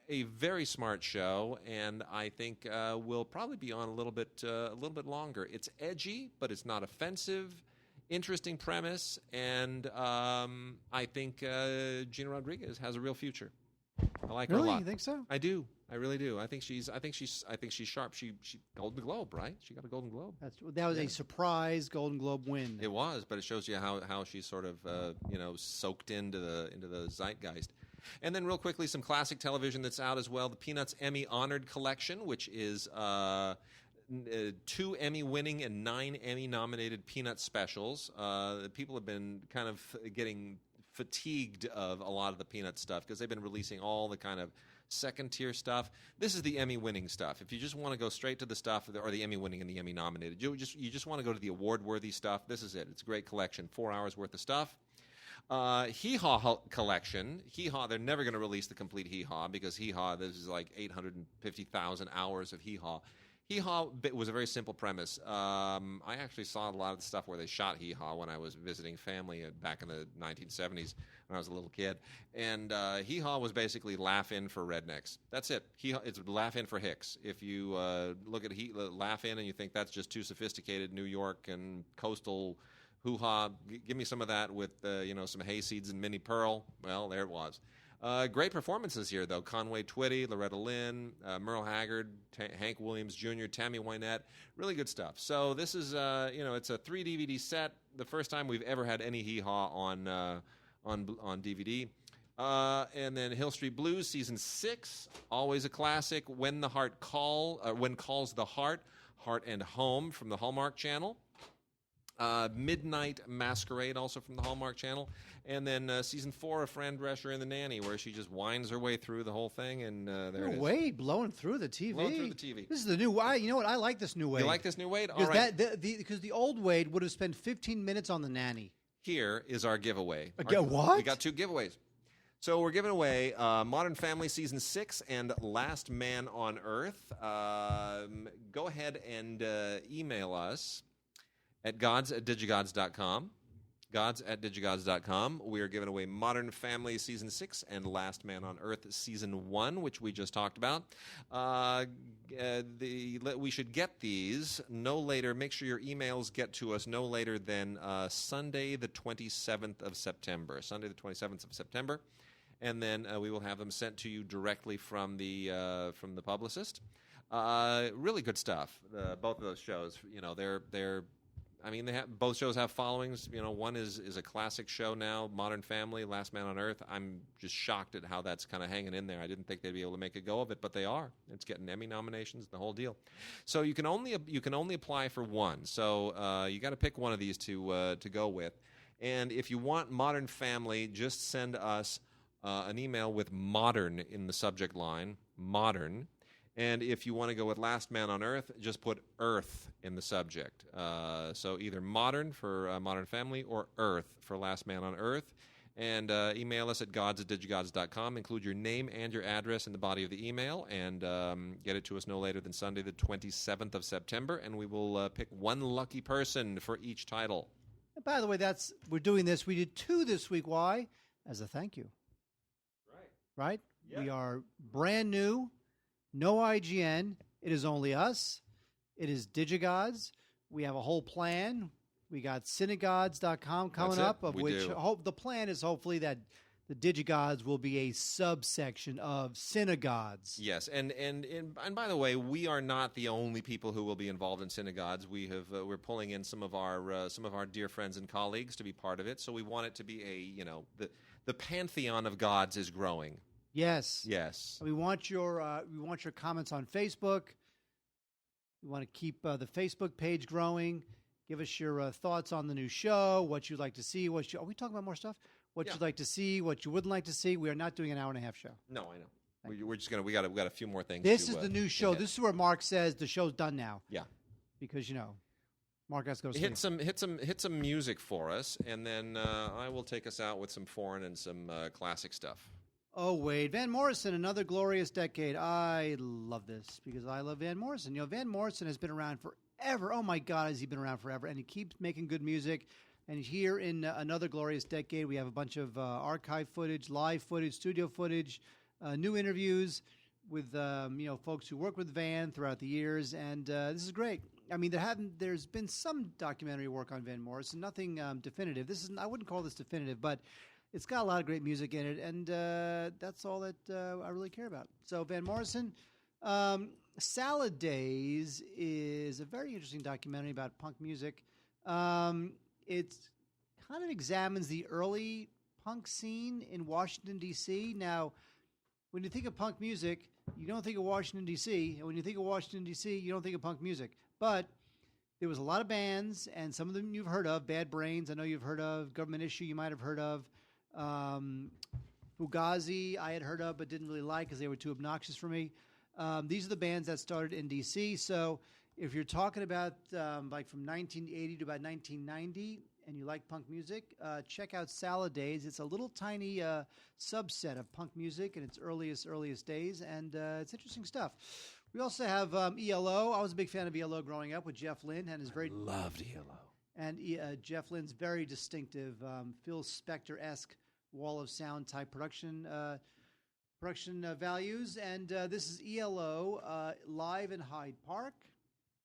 a very smart show, and I think will probably be on a little bit longer. It's edgy, but it's not offensive. Interesting premise, and I think Gina Rodriguez has a real future. I like her a lot. Really, you think so? I do. I really do. I think she's sharp. She Golden Globe, right? She got a Golden Globe. That was a surprise Golden Globe win. It was, but it shows you how she's sort of soaked into the zeitgeist. And then real quickly, some classic television that's out as well. The Peanuts Emmy Honored Collection, which is 2 Emmy-winning and 9 Emmy-nominated Peanuts specials. People have been kind of getting fatigued of a lot of the Peanuts stuff because they've been releasing all the kind of second-tier stuff. This is the Emmy-winning stuff. If you just want to go straight to the stuff, or the Emmy-winning and the Emmy-nominated, you just want to go to the award-worthy stuff, this is it. It's a great collection. 4 hours worth of stuff. Hee Haw collection. Hee Haw, they're never going to release the complete Hee Haw because Hee Haw, this is like 850,000 hours of Hee Haw. Hee Haw was a very simple premise. I actually saw a lot of the stuff where they shot Hee Haw when I was visiting family back in the 1970s when I was a little kid. And Hee Haw was basically laugh-in for rednecks. That's it. It's laugh-in for hicks. If you look at laugh-in and you think that's just too sophisticated New York and coastal hoo-ha, give me some of that with some hayseeds and Minnie Pearl. Well, there it was. Great performances here, though. Conway Twitty, Loretta Lynn, Merle Haggard, Hank Williams Jr., Tammy Wynette. Really good stuff. So this is, it's a 3 DVD set. The first time we've ever had any Hee Haw on DVD. And then Hill Street Blues Season 6, always a classic. When Calls the Heart, Heart and Home from the Hallmark Channel. Midnight Masquerade, also from the Hallmark Channel. And then Season 4 of Fran Drescher and the Nanny, where she just winds her way through the whole thing, and there it is. Wade blowing through the TV. Blowing through the TV. This is the new Wade. You know what? I like this new Wade. You like this new Wade? All right. Right. Because the old Wade would have spent 15 minutes on the Nanny. Here is our giveaway. What? We got 2 giveaways. So we're giving away Modern Family Season 6 and Last Man on Earth. Go ahead and email us at gods@digigods.com. Gods@digigods.com. We are giving away Modern Family Season 6 and Last Man on Earth Season 1, which we just talked about. We should get these no later. Make sure your emails get to us no later than Sunday the 27th of September. Sunday the 27th of September. and then we will have them sent to you directly from the publicist. Really good stuff. Both of those shows, they're. I mean, both shows have followings. One is a classic show now, Modern Family, Last Man on Earth. I'm just shocked at how that's kind of hanging in there. I didn't think they'd be able to make a go of it, but they are. It's getting Emmy nominations, the whole deal. So you can only apply for one. So you got to pick one of these to go with. And if you want Modern Family, just send us an email with "modern" in the subject line, modern. And if you want to go with Last Man on Earth, just put Earth in the subject. So either Modern for Modern Family or Earth for Last Man on Earth. And email us at gods@digigods.com. Include your name and your address in the body of the email. And get it to us no later than Sunday, the 27th of September. And we will pick one lucky person for each title. And by the way, we're doing this. We did 2 this week. Why? As a thank you. Right? Yeah. We are brand new. No IGN. It is only us. It is DigiGods. We have a whole plan. We got Cinegods.com coming up, of which the plan is hopefully that the DigiGods will be a subsection of Cinegods. Yes, and by the way, we are not the only people who will be involved in Cinegods. We're pulling in some of our dear friends and colleagues to be part of it. So we want it to be the pantheon of gods is growing. Yes. We want your comments on Facebook. We want to keep the Facebook page growing. Give us your thoughts on the new show. What you'd like to see. Are we talking about more stuff? What you'd like to see. What you wouldn't like to see. We are not doing an hour-and-a-half show. No, I know. We're just we got a few more things. This is the new show. This is where Mark says the show's done now. Yeah. Because Mark has to go to sleep. Hit some music for us, and then I will take us out with some foreign and some classic stuff. Oh, Wade. Van Morrison, another glorious decade. I love this because I love Van Morrison. Van Morrison has been around forever. Oh, my God, has he been around forever. And he keeps making good music. And here in another glorious decade, we have a bunch of archive footage, live footage, studio footage, new interviews with folks who worked with Van throughout the years. And this is great. I mean, there's been some documentary work on Van Morrison, nothing definitive. I wouldn't call this definitive, but it's got a lot of great music in it, and that's all that I really care about. So Van Morrison, Salad Days is a very interesting documentary about punk music. It kind of examines the early punk scene in Washington, D.C. Now, when you think of punk music, you don't think of Washington, D.C., and when you think of Washington, D.C., you don't think of punk music. But there was a lot of bands, and some of them you've heard of. Bad Brains, I know you've heard of. Government Issue, you might have heard of. Fugazi, I had heard of but didn't really like because they were too obnoxious for me. These are the bands that started in D.C. So if you're talking about like from 1980 to about 1990 and you like punk music, check out Salad Days. It's a little tiny subset of punk music in its earliest days, and it's interesting stuff. We also have ELO. I was a big fan of ELO growing up with Jeff Lynne and his loved ELO. And Jeff Lynne's very distinctive Phil Spector-esque wall of sound type production values. And this is ELO live in Hyde Park.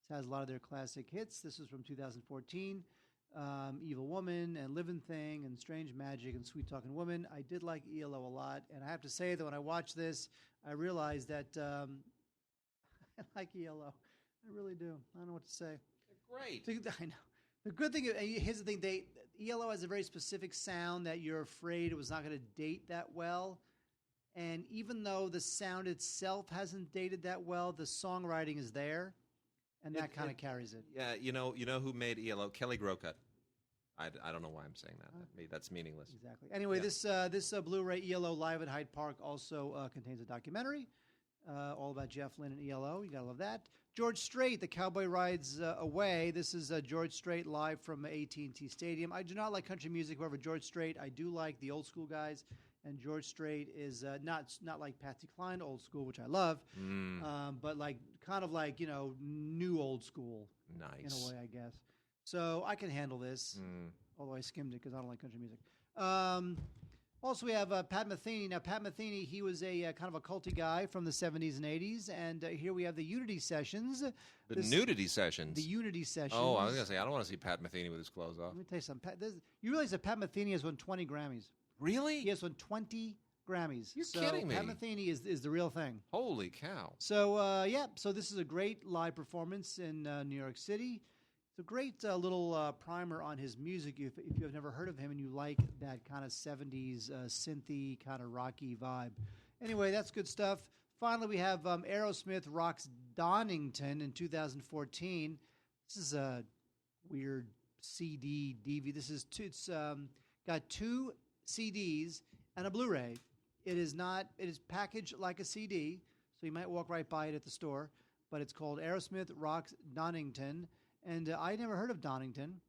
This has a lot of their classic hits. This is from 2014. Evil Woman and Living Thing and Strange Magic and Sweet Talking Woman. I did like ELO a lot. And I have to say that when I watched this, I realized that I like ELO. I really do. I don't know what to say. Great. I know. The good thing, here's the thing, ELO has a very specific sound that you're afraid it was not going to date that well. And even though the sound itself hasn't dated that well, the songwriting is there, and that kind of carries it. Yeah, you know who made ELO? Kelly Grocott. I don't know why I'm saying that. That's meaningless. Exactly. Anyway, this Blu-ray ELO Live at Hyde Park also contains a documentary all about Jeff Lynne and ELO. You got to love that. George Strait, The Cowboy Rides Away. This is George Strait live from AT&T Stadium. I do not like country music. However, George Strait, I do like the old school guys. And George Strait is not like Patsy Cline old school, which I love, but kind of like new old school. Nice. In a way, I guess. So I can handle this, although I skimmed it because I don't like country music. Also, we have Pat Metheny. Now, Pat Metheny, he was a kind of a culty guy from the 70s and 80s. And here we have the Unity Sessions. The Nudity Sessions. The Unity Sessions. Oh, I was going to say, I don't want to see Pat Metheny with his clothes off. Let me tell you something. You realize that Pat Metheny has won 20 Grammys. Really? He has won 20 Grammys. You're kidding me. Pat Metheny is the real thing. Holy cow. So, so this is a great live performance in New York City. It's a great little primer on his music. If you have never heard of him and you like that kind of 70s synthy, kind of rocky vibe. Anyway, that's good stuff. Finally, we have Aerosmith rocks Donington in 2014. This is a weird CD, DVD. It's got 2 CDs and a Blu-ray. It is packaged like a CD, so you might walk right by it at the store. But it's called Aerosmith Rocks Donington, and I never heard of Donington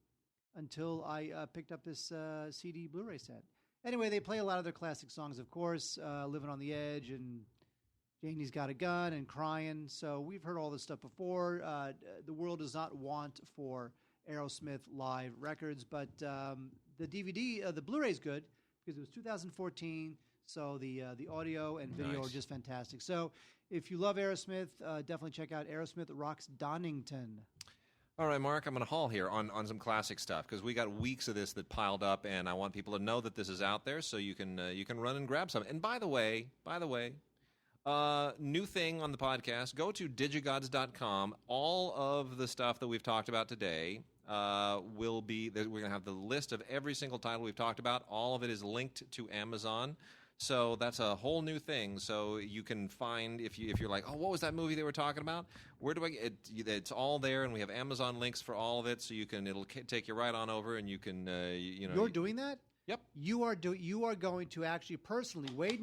until I picked up this CD Blu-ray set. Anyway, they play a lot of their classic songs, of course, "Living on the Edge" and "Janie's Got a Gun" and "Crying." So we've heard all this stuff before. The world does not want for Aerosmith live records, but the DVD, the Blu-ray is good because it was 2014. So the audio and video are just fantastic. So if you love Aerosmith, definitely check out Aerosmith Rocks Donington. All right, Mark, I'm going to haul here on some classic stuff because we got weeks of this that piled up, and I want people to know that this is out there so you can run and grab some. And by the way, new thing on the podcast, go to DigiGods.com. All of the stuff that we've talked about today will be, we're going to have the list of every single title we've talked about. All of it is linked to Amazon. So that's a whole new thing. So you can find, if you're like, oh, what was that movie they were talking about? Where do I get it? It's all there, and we have Amazon links for all of it. So it'll take you right on over, and you can, You're doing that? Yep. You are going to actually personally, Wade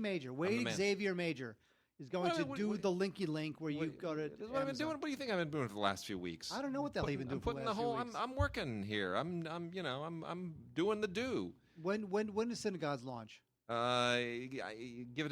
Xavier Major is going to do the linky link where you go to. This is what I've been doing. What do you think I've been doing for the last few weeks? I don't know what they'll even do. I'm putting the whole. I'm working here. I'm doing the do. When does Synagogues launch? Give it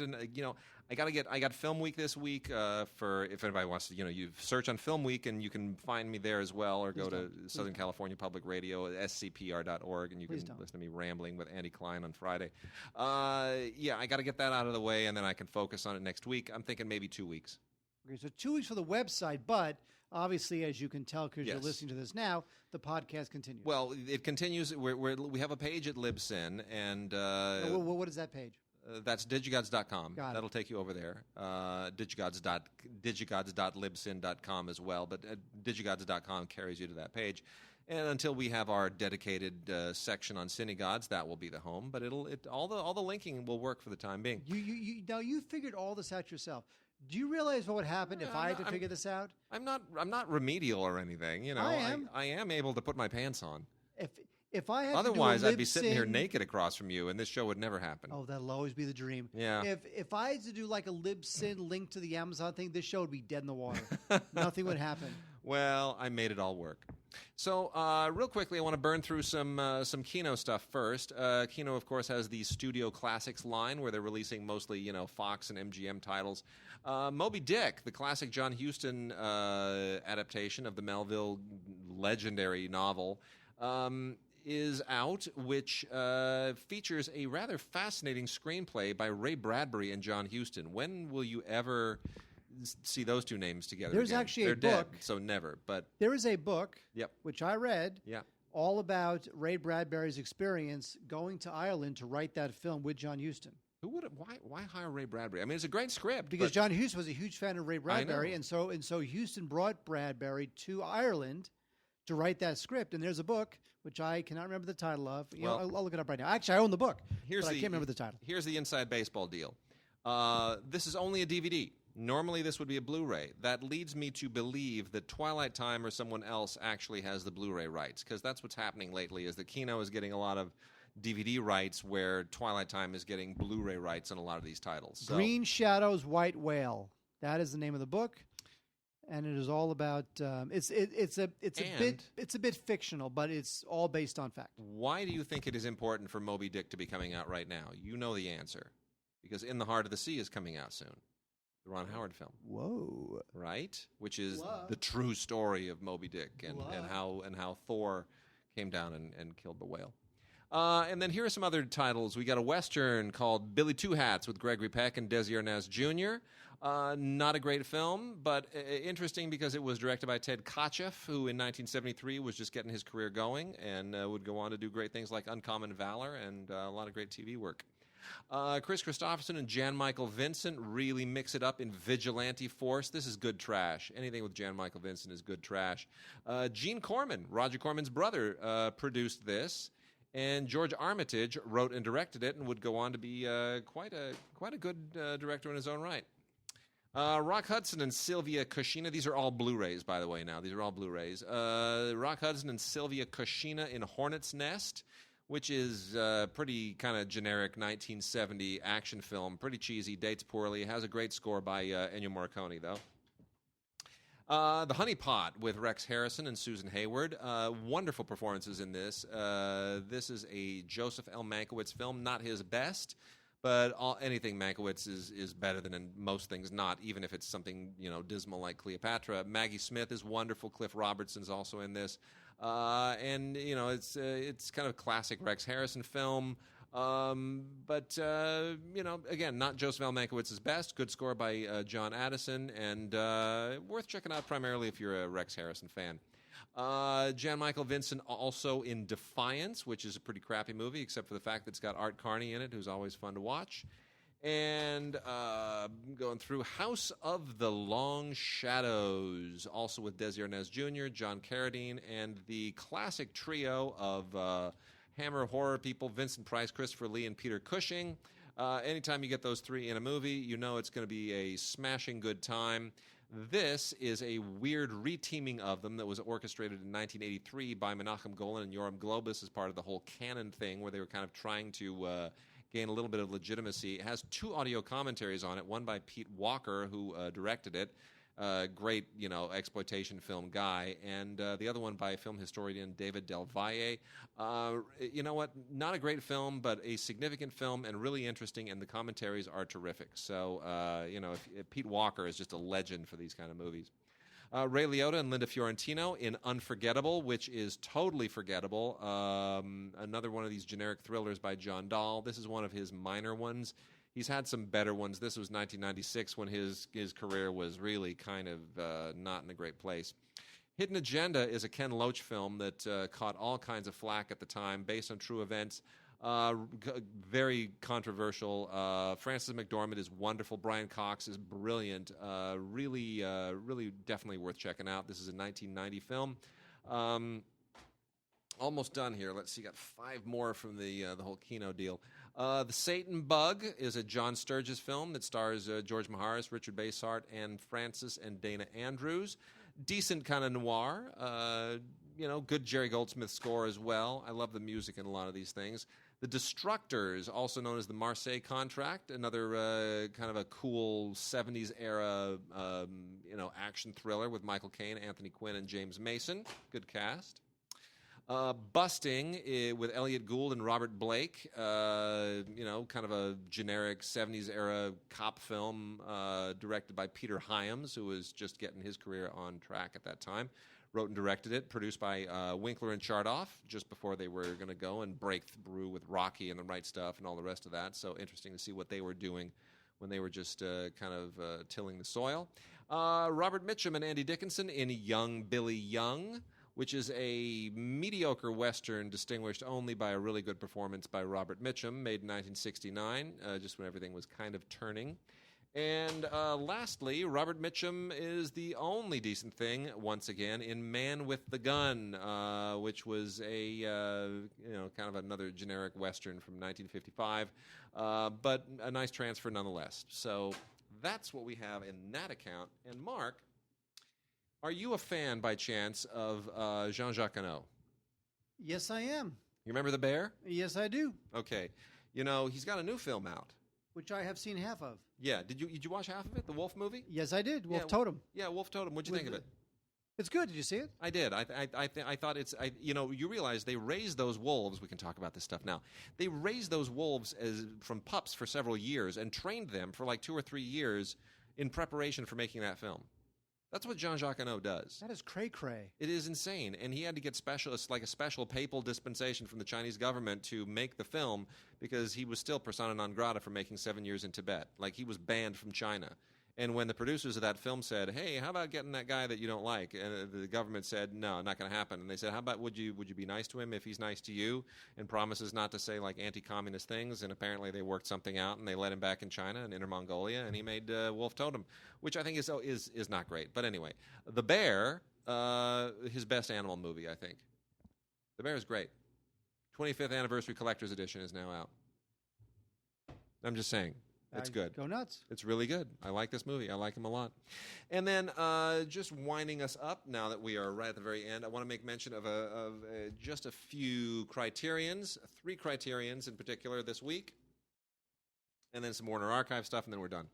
I got Film Week this week for if anybody wants to, you search on Film Week and you can find me there as well, or go to Southern California Public Radio at scpr.org and you can listen to me rambling with Andy Klein on Friday. I got to get that out of the way and then I can focus on it next week. I'm thinking maybe 2 weeks. Okay, so 2 weeks for the website, but obviously, as you can tell because you're listening to this now, the podcast continues. Well, it continues. We have a page at Libsyn, and what is that page? That's digigods.com. That'll take you over there. Digigods.libsyn.com as well, but digigods.com carries you to that page. And until we have our dedicated section on Cinegods, that will be the home. But all the linking will work for the time being. You figured all this out yourself. Do you realize what would happen if I had to figure this out? I'm not remedial or anything. I am able to put my pants on. If I had otherwise, to do I'd be sitting here naked across from you, and this show would never happen. Oh, that'll always be the dream. Yeah. If I had to do like a Libsyn link to the Amazon thing, this show would be dead in the water. Nothing would happen. Well, I made it all work. So, real quickly, I want to burn through some Kino stuff first. Kino, of course, has the Studio Classics line where they're releasing mostly, Fox and MGM titles. Moby Dick, the classic John Huston adaptation of the Melville legendary novel, is out, which features a rather fascinating screenplay by Ray Bradbury and John Huston. When will you ever see those two names together? There's again? actually They're a book. Dead, so never. But there is a book, yep, which I read, yeah, all about Ray Bradbury's experience going to Ireland to write that film with John Huston. Who would? Why hire Ray Bradbury? I mean, it's a great script. Because John Huston was a huge fan of Ray Bradbury, and so Huston brought Bradbury to Ireland to write that script. And there's a book which I cannot remember the title of. I'll look it up right now. Actually, I own the book, but I can't remember the title. Here's the inside baseball deal. This is only a DVD. Normally, this would be a Blu-ray. That leads me to believe that Twilight Time or someone else actually has the Blu-ray rights, because that's what's happening lately. Is that Kino is getting a lot of DVD rights, where Twilight Time is getting Blu-ray rights on a lot of these titles. So. Green Shadows, White Whale. That is the name of the book, and it is all about. It's a bit fictional, but it's all based on fact. Why do you think it is important for Moby Dick to be coming out right now? You know the answer, because In the Heart of the Sea is coming out soon. The Ron Howard film. Whoa! Right, which is the true story of Moby Dick and how Thor came down and killed the whale. And then here are some other titles. We got a Western called Billy Two Hats with Gregory Peck and Desi Arnaz Jr. Not a great film, but interesting because it was directed by Ted Kotcheff, who in 1973 was just getting his career going and would go on to do great things like Uncommon Valor and a lot of great TV work. Chris Christopherson and Jan Michael Vincent really mix it up in vigilante force. This is good trash. Anything with Jan Michael Vincent is good trash. Gene Corman, Roger Corman's brother, produced this. And George Armitage wrote and directed it and would go on to be quite a good director in his own right. Rock Hudson and Sylvia Kushina. These are all Blu-rays, by the way, now. These are all Blu-rays. Rock Hudson and Sylvia Kushina in Hornet's Nest, which is pretty kind of generic 1970 action film. Pretty cheesy, dates poorly. Has a great score by Ennio Morricone, though. The Honey Pot with Rex Harrison and Susan Hayward. Wonderful performances in this. This is a Joseph L. Mankiewicz film, not his best, but anything Mankiewicz is better than in most things not, even if it's something dismal like Cleopatra. Maggie Smith is wonderful. Cliff Robertson's also in this. And it's kind of a classic Rex Harrison film. But again, not Joseph L. Mankiewicz's best. Good score by John Addison, and worth checking out primarily if you're a Rex Harrison fan. Jan Michael Vincent also in Defiance, which is a pretty crappy movie, except for the fact that it's got Art Carney in it, who's always fun to watch. And going through House of the Long Shadows, also with Desi Arnaz Jr., John Carradine, and the classic trio of Hammer horror people, Vincent Price, Christopher Lee, and Peter Cushing. Anytime you get those three in a movie, you know it's going to be a smashing good time. This is a weird reteaming of them that was orchestrated in 1983 by Menachem Golan and Yoram Globus as part of the whole canon thing, where they were kind of trying to gain a little bit of legitimacy. It has two audio commentaries on it, one by Pete Walker, who directed it. Great, exploitation film guy, and the other one by film historian David Del Valle. You know what? Not a great film, but a significant film and really interesting, and the commentaries are terrific. So, if Pete Walker is just a legend for these kind of movies. Ray Liotta and Linda Fiorentino in Unforgettable, which is totally forgettable. Another one of these generic thrillers by John Dahl. This is one of his minor ones. He's had some better ones. This was 1996 when his career was really kind of not in a great place. Hidden Agenda is a Ken Loach film that caught all kinds of flack at the time, based on true events. Very controversial. Frances McDormand is wonderful. Brian Cox is brilliant. Really definitely worth checking out. This is a 1990 film. Almost done here. Let's see, got 5 more from the whole Kino deal. The Satan Bug is a John Sturges film that stars George Maharis, Richard Basehart, and Francis and Dana Andrews. Decent kind of noir. Good Jerry Goldsmith score as well. I love the music in a lot of these things. The Destructors, also known as the Marseille Contract, another kind of a cool 70s era action thriller with Michael Caine, Anthony Quinn, and James Mason. Good cast. Busting with Elliot Gould and Robert Blake, kind of a generic 70s era cop film directed by Peter Hyams, who was just getting his career on track at that time. Wrote and directed it, produced by Winkler and Chardoff, just before they were going to go and break through with Rocky and The Right Stuff and all the rest of that. So interesting to see what they were doing when they were just kind of tilling the soil. Robert Mitchum and Andy Dickinson in Young Billy Young, which is a mediocre Western distinguished only by a really good performance by Robert Mitchum, made in 1969, just when everything was kind of turning. And lastly, Robert Mitchum is the only decent thing, once again, in Man with the Gun, which was a, kind of another generic Western from 1955, but a nice transfer nonetheless. So that's what we have in that account. And Mark, are you a fan, by chance, of Jean-Jacques Hano? Yes, I am. You remember The Bear? Yes, I do. Okay. He's got a new film out. Which I have seen half of. Yeah. Did you watch half of it, the Wolf movie? Yes, I did. Wolf Totem. Yeah, Wolf Totem. What'd you think of it? It's good. Did you see it? I did. I thought it's. You realize they raised those wolves. We can talk about this stuff now. They raised those wolves from pups for several years and trained them for like 2 or 3 years in preparation for making that film. That's what Jean-Jacques Hano does. That is cray-cray. It is insane. And he had to get a special papal dispensation from the Chinese government to make the film because he was still persona non grata for making 7 years in Tibet. Like, he was banned from China. And when the producers of that film said, "Hey, how about getting that guy that you don't like?" and the government said, "No, not going to happen." And they said, "How about would you be nice to him if he's nice to you and promises not to say like anti-communist things?" And apparently they worked something out and they let him back in China and Inner Mongolia, and he made Wolf Totem, which I think is not great. But anyway, The Bear, his best animal movie, I think. The Bear is great. 25th Anniversary Collector's Edition is now out. I'm just saying. It's good. Go nuts. It's really good. I like this movie. I like him a lot. And then just winding us up now that we are right at the very end, I want to make mention of just a few criterions, 3 criterions in particular this week, and then some Warner Archive stuff, and then we're done.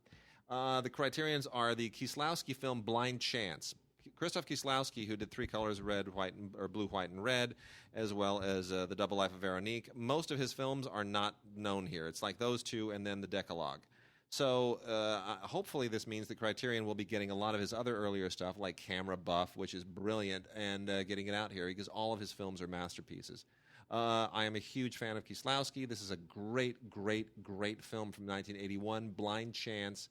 The criterions are the Kieslowski film Blind Chance. Krzysztof Kieslowski, who did 3 Colors, red, white, or blue, white, and red, as well as The Double Life of Veronique. Most of his films are not known here. It's like those 2 and then The Decalogue. So hopefully this means that Criterion will be getting a lot of his other earlier stuff, like Camera Buff, which is brilliant, and getting it out here because all of his films are masterpieces. I am a huge fan of Kieslowski. This is a great, great, great film from 1981, Blind Chance.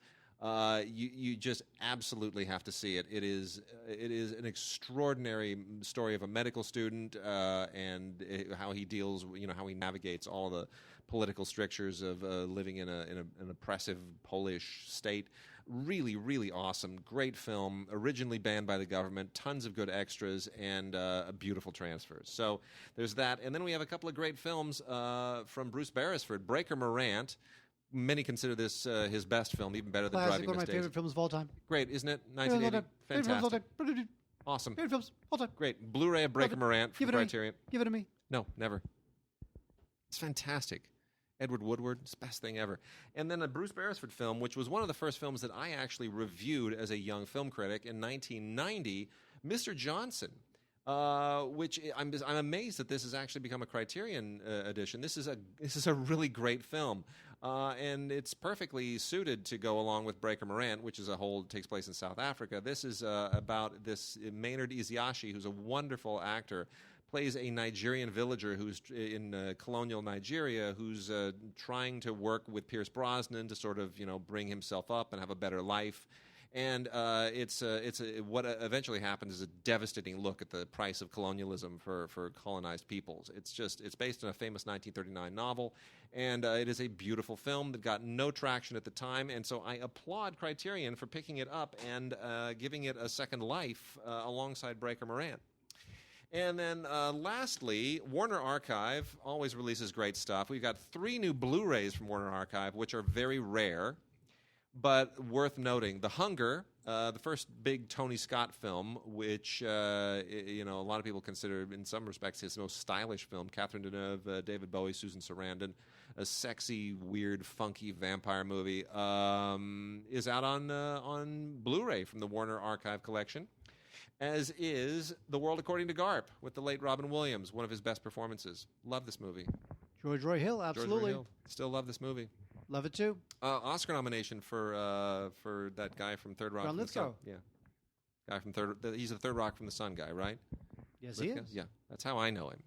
You just absolutely have to see it. It is an extraordinary story of a medical student and how he deals, how he navigates all the political strictures of living in an oppressive Polish state. Really, really awesome. Great film. Originally banned by the government. Tons of good extras and beautiful transfers. So there's that. And then we have a couple of great films from Bruce Beresford. Breaker Morant. Many consider this his best film, even better than Classic, Driving one of Miss my Daisy. favorite films of all time. Great, isn't it? 1980. Fantastic. Awesome. Favorite films all time. Great. Blu-ray of Breaker Morant from Criterion. Give it to me. No, never. It's fantastic. Edward Woodward, it's the best thing ever. And then a Bruce Beresford film, which was one of the first films that I actually reviewed as a young film critic in 1990, Mr. Johnson. Which I'm amazed that this has actually become a Criterion edition. This is a really great film, and it's perfectly suited to go along with Breaker Morant, which takes place in South Africa. This is about this Maynard Ezeashi, who's a wonderful actor, plays a Nigerian villager who's in colonial Nigeria, who's trying to work with Pierce Brosnan to sort of bring himself up and have a better life. And what eventually happens is a devastating look at the price of colonialism for colonized peoples. It's based on a famous 1939 novel, and it is a beautiful film that got no traction at the time. And so I applaud Criterion for picking it up and giving it a second life alongside Breaker Morant. And then lastly, Warner Archive always releases great stuff. We've got 3 new Blu-rays from Warner Archive, which are very rare, but worth noting. The Hunger, the first big Tony Scott film, which a lot of people consider in some respects his most stylish film. Catherine Deneuve, David Bowie, Susan Sarandon, a sexy, weird, funky vampire movie, is out on Blu-ray from the Warner Archive collection. As is The World According to Garp with the late Robin Williams, one of his best performances. Love this movie. George Roy Hill, absolutely. George Roy Hill. Still love this movie. Love it too. Oscar nomination for that guy from Third Rock John from the Sun. Lithgow. Yeah, guy from he's the Third Rock from the Sun guy, right? Yes, Lithgow? he is. Yeah, that's how I know him.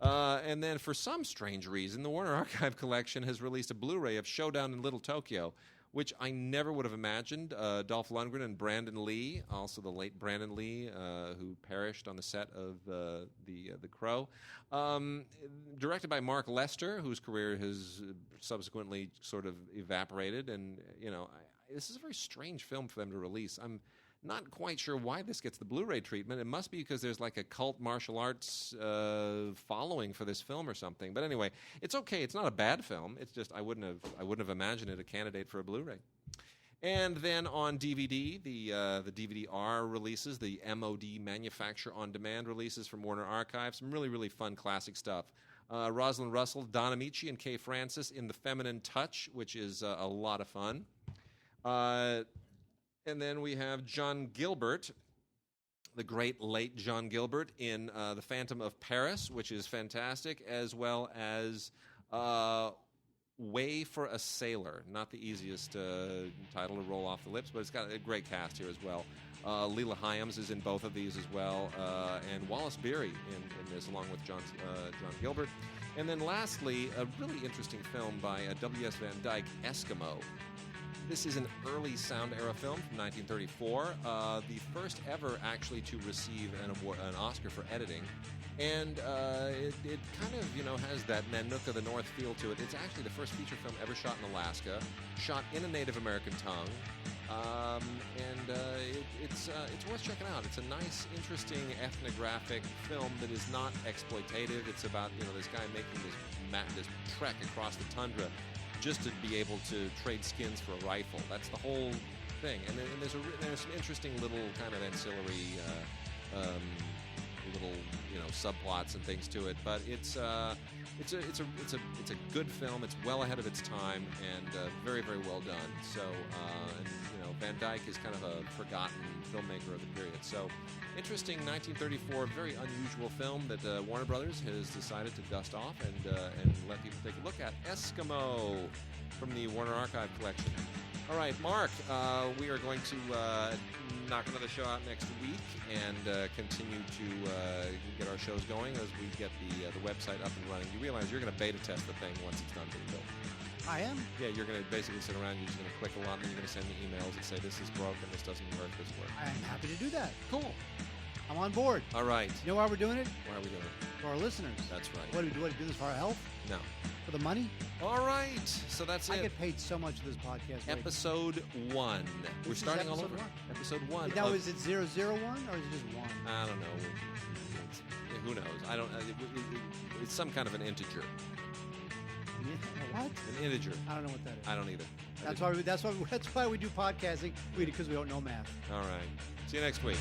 And then for some strange reason, the Warner Archive collection has released a Blu-ray of Showdown in Little Tokyo, which I never would have imagined. Dolph Lundgren and Brandon Lee, also the late Brandon Lee, who perished on the set of The Crow. Directed by Mark Lester, whose career has subsequently sort of evaporated. And, this is a very strange film for them to release. I'm not quite sure why this gets the Blu-ray treatment. It must be because there's like a cult martial arts following for this film or something. But anyway, it's okay. It's not a bad film. It's just I wouldn't have imagined it a candidate for a Blu-ray. And then on DVD, the DVD-R releases, the MOD Manufacture on Demand releases from Warner Archive. Some really, really fun classic stuff. Rosalind Russell, Don Amici, and Kay Francis in The Feminine Touch, which is a lot of fun. And then we have John Gilbert, the great late John Gilbert, in The Phantom of Paris, which is fantastic, as well as Way for a Sailor. Not the easiest title to roll off the lips, but it's got a great cast here as well. Leela Hyams is in both of these as well, and Wallace Beery in this, along with John Gilbert. And then lastly, a really interesting film by W.S. Van Dyke, Eskimo, This is an early sound era film from 1934, the first ever actually to receive an Oscar for editing. And it kind of, has that Nanook of the North feel to it. It's actually the first feature film ever shot in Alaska, shot in a Native American tongue. It's worth checking out. It's a nice, interesting ethnographic film that is not exploitative. It's about this guy making this trek across the tundra just to be able to trade skins for a rifle. That's the whole thing. And there's some interesting little kind of ancillary little subplots and things to it. But it's a good film. It's well ahead of its time and very, very well done. So Van Dyke is kind of a forgotten filmmaker of the period. So, interesting 1934, very unusual film that Warner Brothers has decided to dust off and let people take a look at. Eskimo from the Warner Archive collection. All right, Mark, we are going to knock another show out next week and continue to get our shows going as we get the website up and running. You realize you're going to beta test the thing once it's done being built. I am? Yeah, you're going to basically sit around, you're just going to click a lot, and then you're going to send me emails that say this is broken, this doesn't work, this works. I'm happy to do that. Cool. I'm on board. All right. You know why we're doing it? Why are we doing it? For our listeners. That's right. What do we do? Do this for our health? No. For the money? All right. So that's it. I get paid so much for this podcast. Episode 1. We're starting all over. Episode 1. Now, is it 001 or is it just 1? I don't know. Who knows? I don't. It's some kind of an integer. What? An integer. I don't know what that is. I don't either. That's why we do podcasting. Because we don't know math. All right. See you next week.